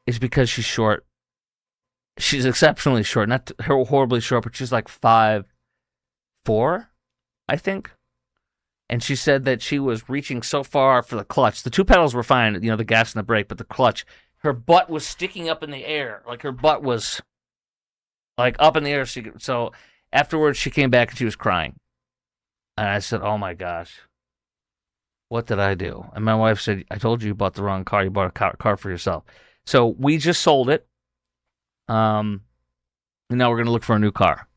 It's because she's short. She's exceptionally short, not horribly short, but she's like 5'4", I think. And she said that she was reaching so far for the clutch. The two pedals were fine, the gas and the brake, but the clutch, her butt was sticking up in the air. Like her butt was like up in the air. So afterwards, she came back and she was crying. And I said, oh my gosh. What did I do? And my wife said, I told you bought the wrong car. You bought a car for yourself. So we just sold it. And now we're going to look for a new car.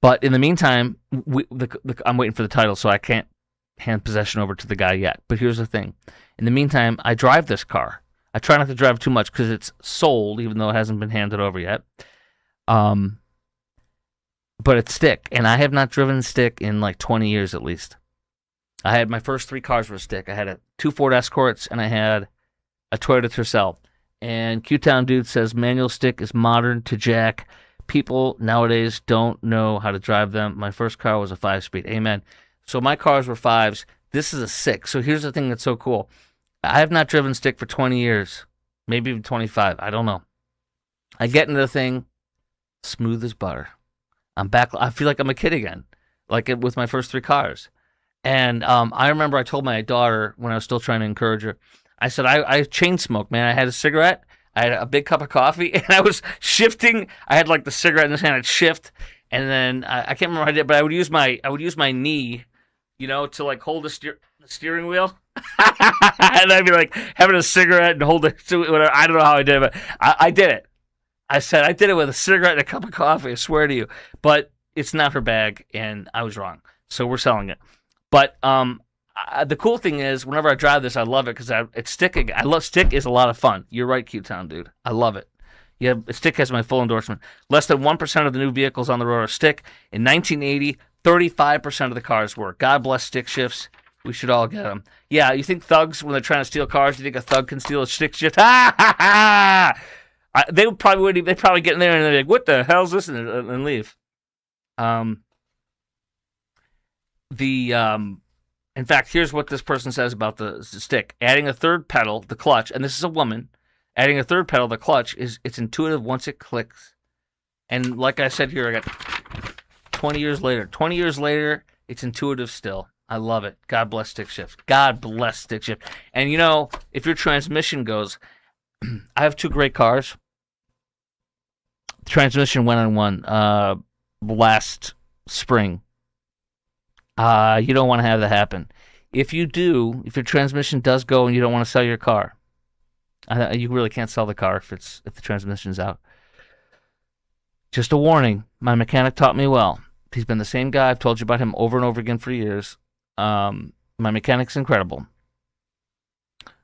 But in the meantime, I'm waiting for the title, so I can't hand possession over to the guy yet. But here's the thing. In the meantime, I drive this car. I try not to drive too much because it's sold, even though it hasn't been handed over yet. But it's stick. And I have not driven stick in like 20 years at least. I had my first 3 cars were stick. I had 2 Ford Escorts, and I had a Toyota Tercel. And Q-Town Dude says manual stick is modern to jack. People nowadays don't know how to drive them. My first car was a 5-speed. Amen. So my cars were 5s. This is a 6. So here's the thing that's so cool. I have not driven stick for 20 years, maybe even 25. I don't know. I get into the thing, smooth as butter. I'm back. I feel like I'm a kid again, like with my first 3 cars. And I remember I told my daughter when I was still trying to encourage her, I said, I chain smoked, man. I had a cigarette, I had a big cup of coffee, and I was shifting. I had like the cigarette in this hand, I'd shift, and then I can't remember how I did, but I would use my knee, to like hold the steering wheel, and I'd be like having a cigarette and hold it. Whatever. I don't know how I did it, but I did it. I said I did it with a cigarette and a cup of coffee. I swear to you, but it's not her bag, and I was wrong. So we're selling it. But the cool thing is, whenever I drive this, I love it because it's stick. I love stick. Is a lot of fun. You're right, Q-Town Dude. I love it. Yeah, stick has my full endorsement. Less than 1% of the new vehicles on the road are stick. In 1980, 35% of the cars were. God bless stick shifts. We should all get them. Yeah, you think thugs, when they're trying to steal cars, do you think a thug can steal a stick shift? Ha ha ha! They probably get in there and they're like, "What the hell's this?" and leave. In fact, here's what this person says about the stick. Adding a third pedal, the clutch, and this is a woman, adding a third pedal, the clutch, it's intuitive once it clicks. And like I said here, I got 20 years later. 20 years later, it's intuitive still. I love it. God bless stick shift. God bless stick shift. And you know, if your transmission goes, I have 2 great cars. Transmission went on one last spring. You don't want to have that happen. If you do, if your transmission does go and you don't want to sell your car, you really can't sell the car if the transmission's out. Just a warning. My mechanic taught me well. He's been the same guy. I've told you about him over and over again for years. My mechanic's incredible.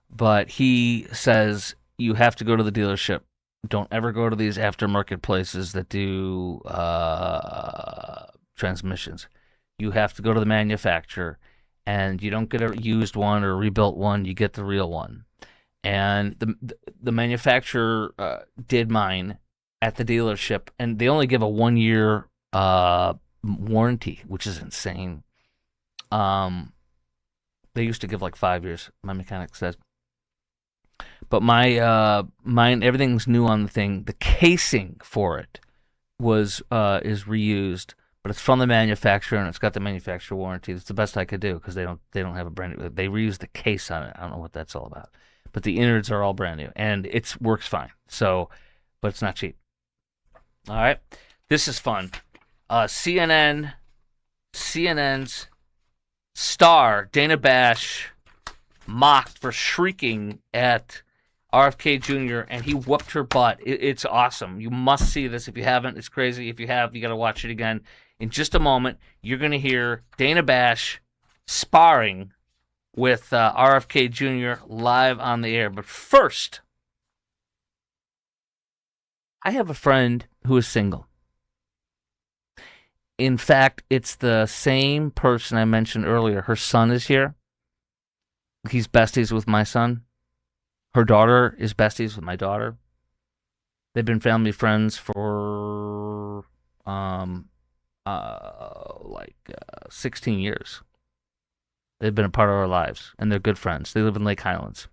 But he says you have to go to the dealership. Don't ever go to these aftermarket places that do transmissions. You have to go to the manufacturer, and you don't get a used one or a rebuilt one. You get the real one. And the manufacturer did mine at the dealership, and they only give a 1-year warranty, which is insane. They used to give like 5 years, my mechanic says. But mine, everything's new on the thing. The casing for it is reused, but it's from the manufacturer and it's got the manufacturer warranty. It's the best I could do because they don't have a brand new. They reuse the case on it. I don't know what that's all about, but the innards are all brand new and it works fine. So, but it's not cheap. All right, this is fun. CNN's star Dana Bash mocked for shrieking at RFK Jr. and he whooped her butt. It's awesome. You must see this if you haven't. It's crazy. If you have, you got to watch it again. In just a moment, you're going to hear Dana Bash sparring with RFK Jr. live on the air. But first, I have a friend who is single. In fact, it's the same person I mentioned earlier. Her son is here. He's besties with my son. Her daughter is besties with my daughter. They've been family friends for 16 years. They've been a part of our lives, and they're good friends. They live in Lake Highlands.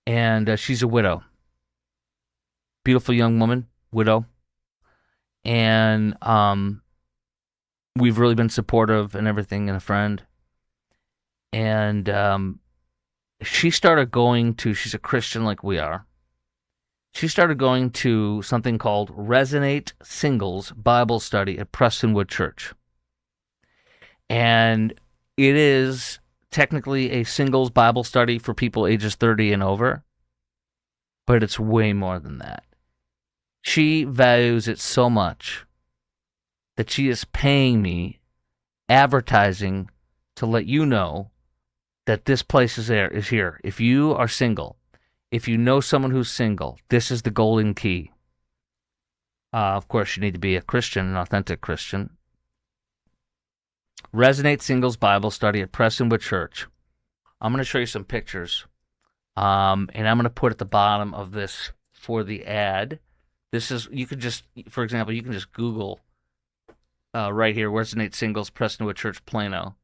And she's a widow. Beautiful young woman, widow. And we've really been supportive and everything, and a friend. And she started going to, she's a Christian like we are. She started going to something called Resonate Singles Bible Study at Prestonwood Church. And it is technically a singles Bible study for people ages 30 and over, but it's way more than that. She values it so much that she is paying me advertising to let you know that this place is here. If you are single, if you know someone who's single, this is the golden key. Of course, you need to be a Christian, an authentic Christian. Resonate Singles Bible Study at Prestonwood Church. I'm going to show you some pictures, and I'm going to put at the bottom of this for the ad. This is, you could just, for example, you can just Google right here, Resonate Singles, Prestonwood Church, Plano.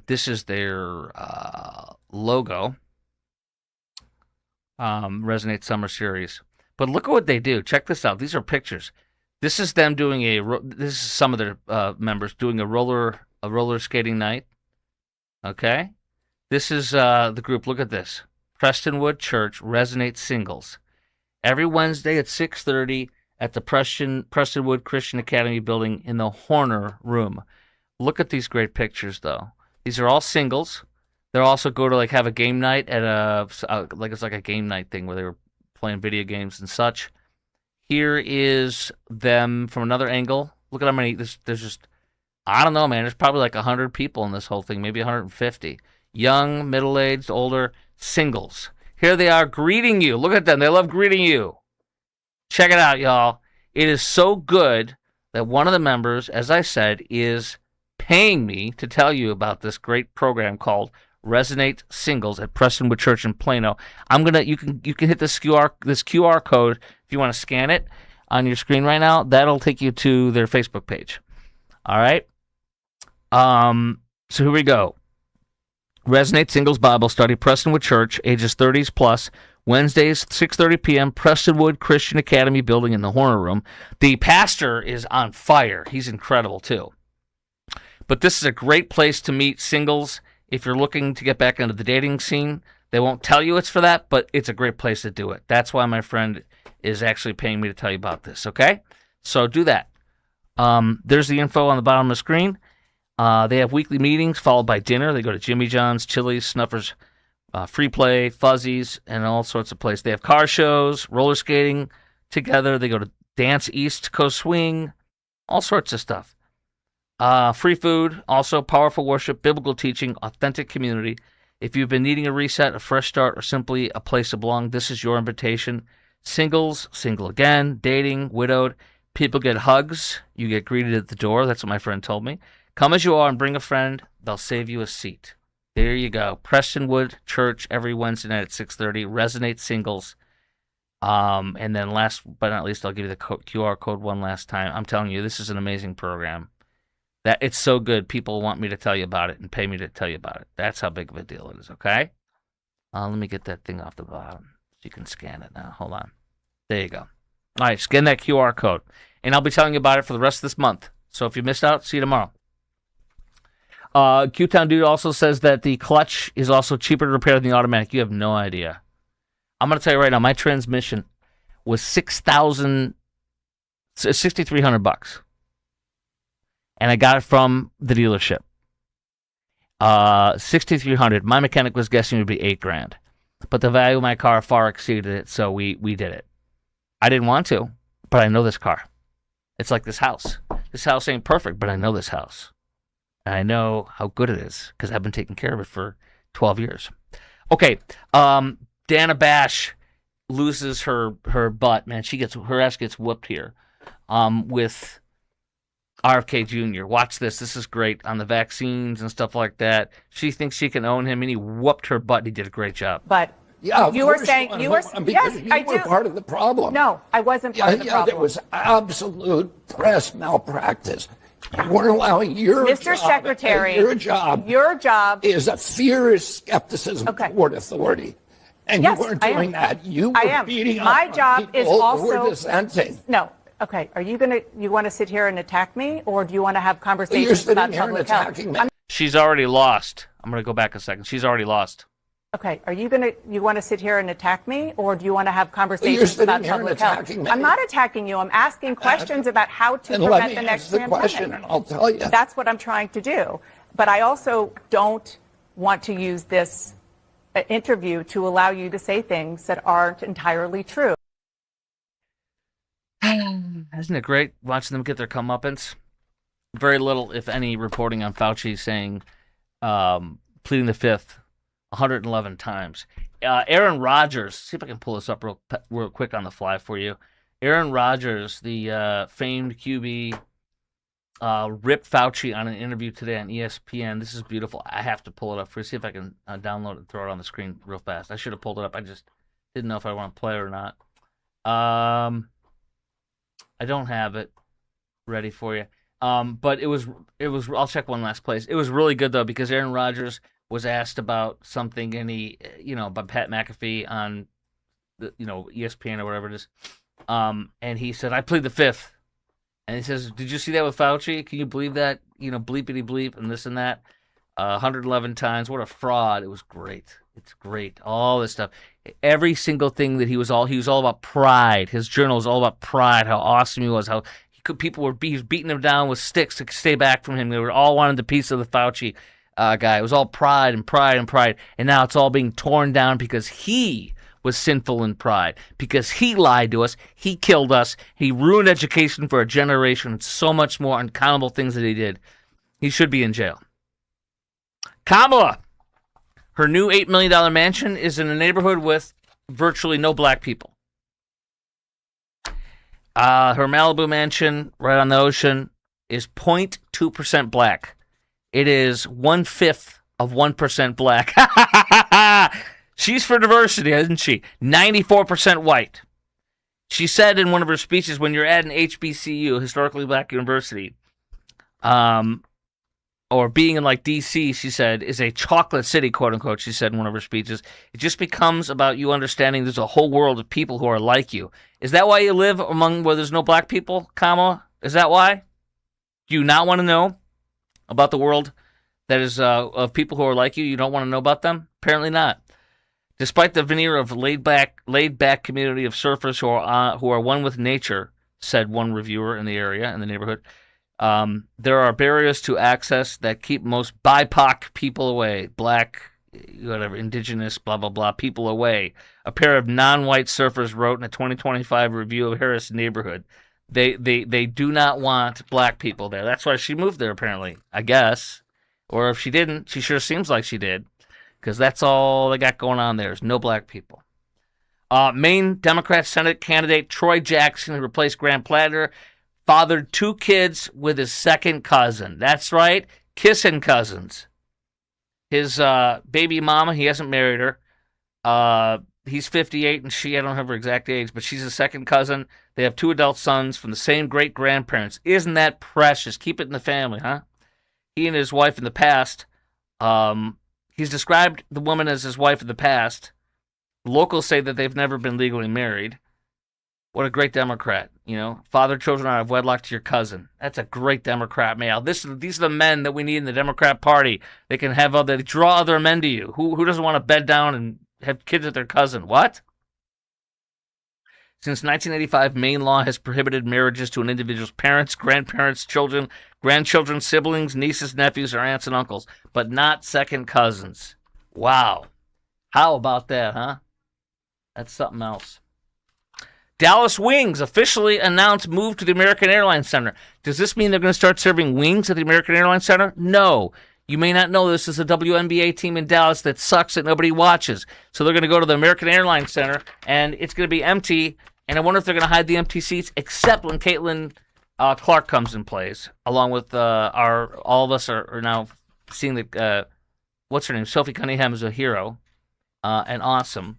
This is their logo, Resonate Summer Series. But look at what they do. Check this out. These are pictures. This is them doing this is some of their members doing a roller skating night. Okay? This is the group. Look at this. Prestonwood Church Resonate Singles. Every Wednesday at 6:30 at the Prestonwood Christian Academy building in the Horner Room. Look at these great pictures, though. These are all singles. They'll also go to have a game night at it's like a game night thing where they were playing video games and such. Here is them from another angle. Look at how many. There's just, I don't know, man. There's probably like 100 people in this whole thing, maybe 150. Young, middle-aged, older, singles. Here they are greeting you. Look at them. They love greeting you. Check it out, y'all. It is so good that one of the members, as I said, is paying me to tell you about this great program called Resonate Singles at Prestonwood Church in Plano. You can hit this QR code if you want to scan it on your screen right now. That'll take you to their Facebook page. All right. So here we go. Resonate Singles Bible Study, Prestonwood Church, ages 30s plus, Wednesdays, 6:30 p.m., Prestonwood Christian Academy building in the Horner Room. The pastor is on fire. He's incredible, too. But this is a great place to meet singles if you're looking to get back into the dating scene. They won't tell you it's for that, but it's a great place to do it. That's why my friend is actually paying me to tell you about this, okay? So do that. There's the info on the bottom of the screen. They have weekly meetings followed by dinner. They go to Jimmy John's, Chili's, Snuffers, Free Play, Fuzzies, and all sorts of places. They have car shows, roller skating together. They go to Dance East Coast Swing, all sorts of stuff. Free food, also powerful worship, biblical teaching, authentic community. If you've been needing a reset, a fresh start, or simply a place to belong, this is your invitation. Singles, single again, dating, widowed. People get hugs. You get greeted at the door. That's what my friend told me. Come as you are and bring a friend. They'll save you a seat. There you go. Prestonwood Church every Wednesday night at 6:30. Resonate Singles. And then last but not least, I'll give you the QR code one last time. I'm telling you, this is an amazing program. That it's so good, people want me to tell you about it and pay me to tell you about it. That's how big of a deal it is, okay? Let me get that thing off the bottom so you can scan it now. Hold on. There you go. All right, scan that QR code. And I'll be telling you about it for the rest of this month. So if you missed out, see you tomorrow. Q-Town Dude also says that the clutch is also cheaper to repair than the automatic. You have no idea. I'm going to tell you right now, my transmission was $6,300. And I got it from the dealership. $6,300. My mechanic was guessing it would be $8,000, but the value of my car far exceeded it, so we did it. I didn't want to, but I know this car. It's like this house. This house ain't perfect, but I know this house, and I know how good it is because I've been taking care of it for 12 years. Okay, Dana Bash loses her butt. Man, her ass gets whooped here. With RFK Jr. Watch this. This is great on the vaccines and stuff like that. She thinks she can own him, and he whooped her butt. He did a great job. But yeah, you were saying you were yes, you I were do. part of the problem. No, I wasn't part of the problem. There was absolute press malpractice. You weren't allowing your Mr. job, Secretary, your job is a fierce skepticism toward authority. And yes, you weren't doing that. You were beating up My on job people is who also were dissenting. No. Okay. Are you want to sit here and attack me, or do you want to have conversations You're about sitting here and public health? attacking me. She's already lost. I'm going to go back a second. She's already lost. Okay. Are you want to sit here and attack me, or do you want to have conversations about public health? Me. I'm not attacking you. I'm asking questions about how to prevent the next pandemic. Question and I'll tell you. That's what I'm trying to do. But I also don't want to use this interview to allow you to say things that aren't entirely true. Isn't it great watching them get their comeuppance? Very little, if any, reporting on Fauci saying pleading the fifth 111 times. Aaron Rodgers, see if I can pull this up real quick on the fly for you. Aaron Rodgers, the famed QB, ripped Fauci on an interview today on ESPN. This is beautiful. I have to pull it up for you. See if I can download it and throw it on the screen real fast. I should have pulled it up. I just didn't know if I want to play it or not. I don't have it ready for you. But it was. I'll check one last place. It was really good though because Aaron Rodgers was asked about something, and he, by Pat McAfee on, the, ESPN or whatever it is, and he said, "I plead the fifth." And he says, "Did you see that with Fauci? Can you believe that? Bleepity bleep and this and that, 111 times. What a fraud! It was great. It's great. All this stuff, every single thing that he was all about pride. His journal was all about pride. How awesome he was. How people were beating him down with sticks to stay back from him. They were all wanted the piece of the Fauci guy. It was all pride and pride and pride. And now it's all being torn down because he was sinful in pride, because he lied to us, he killed us, he ruined education for a generation, and so much more uncountable things that he did. He should be in jail. Kamala, her new $8 million mansion is in a neighborhood with virtually no black people. Her Malibu mansion, right on the ocean, is 0.2% black. It is 1/5 of 1% black. She's for diversity, isn't she? 94% white. She said in one of her speeches, when you're at an HBCU, historically black university, or being in like D.C., she said, is a chocolate city, quote unquote, she said in one of her speeches. It just becomes about you understanding there's a whole world of people who are like you. Is that why you live among where there's no black people, Kamala? Is that why? Do you not want to know? about the world that is of people who are like you? You don't want to know about them? Apparently not. Despite the veneer of laid back community of surfers who are one with nature, said one reviewer in the area, in the neighborhood, there are barriers to access that keep most BIPOC people away, black, whatever, indigenous, blah, blah, blah, people away. A pair of non-white surfers wrote in a 2025 review of Harris neighborhood. They do not want black people there. That's why she moved there, apparently, I guess. Or if she didn't, she sure seems like she did, because that's all they got going on there is no black people. Maine Democrat Senate candidate Troy Jackson, who replaced Graham Platter, fathered 2 kids with his second cousin. That's right, kissing cousins. His baby mama, he hasn't married her. He's 58 and I don't have her exact age, but she's his second cousin. They have 2 adult sons from the same great-grandparents. Isn't that precious? Keep it in the family, huh? He and his wife in the past, he's described the woman as his wife in the past. Locals say that they've never been legally married. What a great Democrat, you know. Father children out of wedlock to your cousin. That's a great Democrat male. These are the men that we need in the Democrat Party. They can have they draw other men to you. Who doesn't want to bed down and have kids with their cousin? What? Since 1985, Maine law has prohibited marriages to an individual's parents, grandparents, children, grandchildren, siblings, nieces, nephews, or aunts and uncles, but not second cousins. Wow. How about that, huh? That's something else. Dallas Wings officially announced move to the American Airlines Center. Does this mean they're going to start serving wings at the American Airlines Center? No. You may not know this is a WNBA team in Dallas that sucks that nobody watches. So they're going to go to the American Airlines Center, and it's going to be empty. And I wonder if they're going to hide the empty seats, except when Caitlin Clark comes and plays, along with all of us are now seeing the what's her name? Sophie Cunningham is a hero and awesome.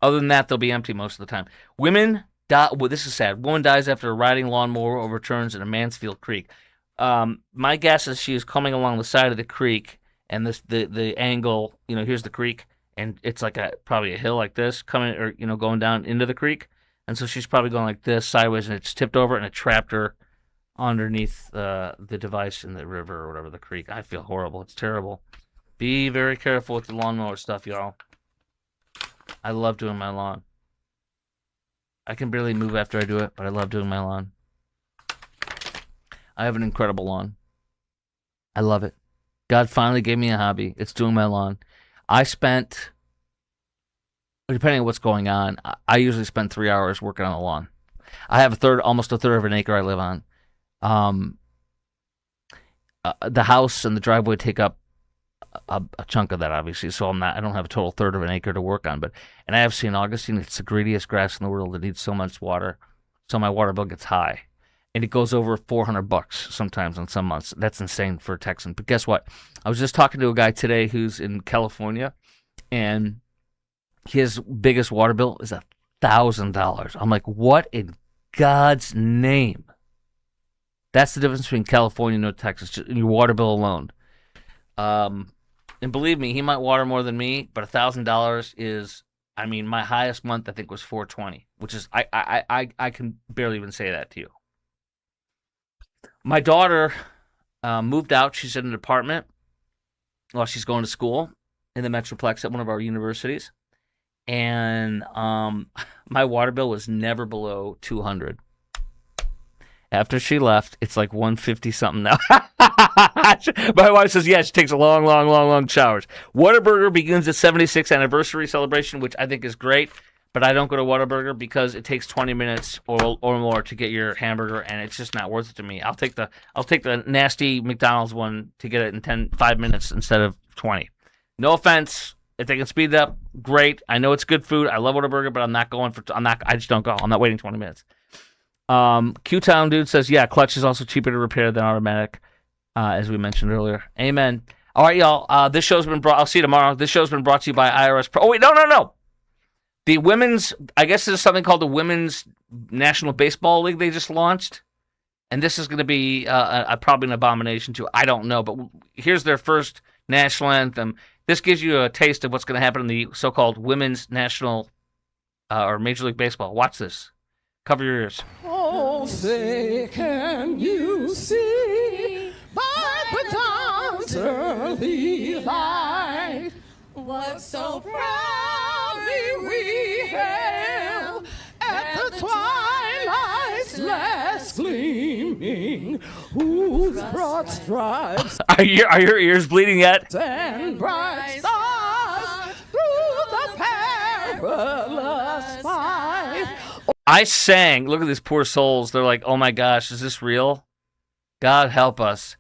Other than that, they'll be empty most of the time. Women die. Well, this is sad. Woman dies after a riding lawnmower overturns in a Mansfield Creek. My guess is she is coming along the side of the creek, and the angle. You know, here's the creek, and it's like probably a hill like this coming, or going down into the creek, and so she's probably going like this sideways, and it's tipped over, and it trapped her underneath the device in the river or whatever, the creek. I feel horrible. It's terrible. Be very careful with the lawnmower stuff, y'all. I love doing my lawn. I can barely move after I do it, but I love doing my lawn. I have an incredible lawn. I love it. God finally gave me a hobby. It's doing my lawn. I spent, depending on what's going on, I usually spend 3 hours working on the lawn. I have almost a third of an acre I live on. The house and the driveway take up a chunk of that, obviously, so I don't have a total third of an acre to work on, and I have St. Augustine. It's the greediest grass in the world. It needs so much water, so my water bill gets high, and it goes over $400 sometimes on some months. That's insane for a Texan. But guess what? I was just talking to a guy today who's in California, and his biggest water bill is $1,000. I'm like, what in God's name? That's the difference between California and North Texas, just your water bill alone. And believe me, he might water more than me, but $1,000 is, my highest month I think was $420, which is I can barely even say that to you. My daughter moved out. She's in an apartment while she's going to school in the Metroplex at one of our universities, and my water bill was never below $200. After she left, it's like $150 something now. My wife says, yeah, she takes a long showers. Whataburger begins its 76th anniversary celebration, which I think is great, but I don't go to Whataburger because it takes 20 minutes or more to get your hamburger, and it's just not worth it to me. I'll take the nasty McDonald's one to get it in 5 minutes instead of 20. No offense. If they can speed it up, great. I know it's good food. I love Whataburger, but I just don't go. I'm not waiting 20 minutes. Q-Town dude says, yeah, clutch is also cheaper to repair than automatic, as we mentioned earlier. Amen. All right, y'all. This show's been I'll see you tomorrow. This show's been brought to you by IRS Pro. Oh, wait, no. The women's, I guess there's something called the Women's National Baseball League they just launched. And this is going to be probably an abomination too. I don't know, but here's their first national anthem. This gives you a taste of what's going to happen in the so-called Women's National or Major League Baseball. Watch this. Cover your ears. Oh, say, can you see by the early light was so proudly we hailed at the twilight's last gleaming, whose broad stripes Are your ears bleeding yet? and bright stars through the perilous fight. I sang. Look at these poor souls. They're like, oh my gosh, is this real? God help us.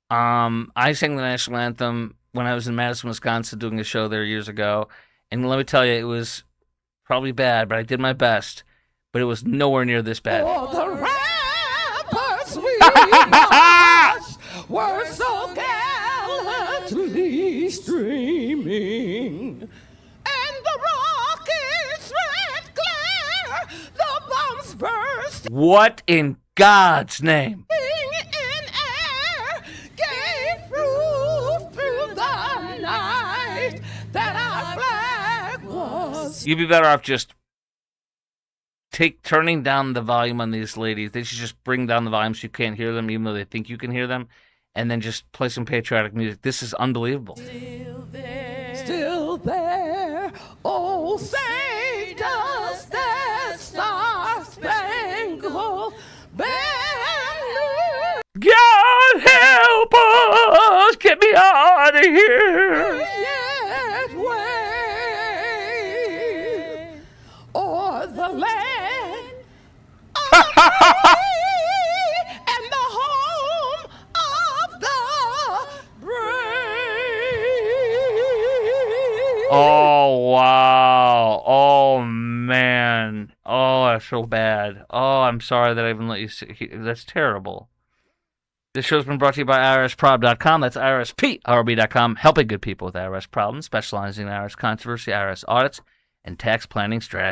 I sang the national anthem when I was in Madison, Wisconsin, doing a show there years ago. And let me tell you, it was probably bad, but I did my best. But it was nowhere near this bad. For the ramparts we marched were so gallantly streaming, and the rockets' red glare, the bombs bursting What in God's name? in air, gave proof through the night that our flag was. You'd be better off just turning down the volume on these ladies. They should just bring down the volume so you can't hear them, even though they think you can hear them, and then just play some patriotic music. This is unbelievable. Still there, oh, say does that star-spangled banner God help us! Get me out of here! yet wave o'er the land of the free and the home of the brave? Oh, wow. Oh, man. Oh, that's so bad. Oh, I'm sorry that I even let you see. That's terrible. This show's been brought to you by IRSprob.com. That's IRSPRB.com, helping good people with IRS problems, specializing in IRS controversy, IRS audits, and tax planning strategies.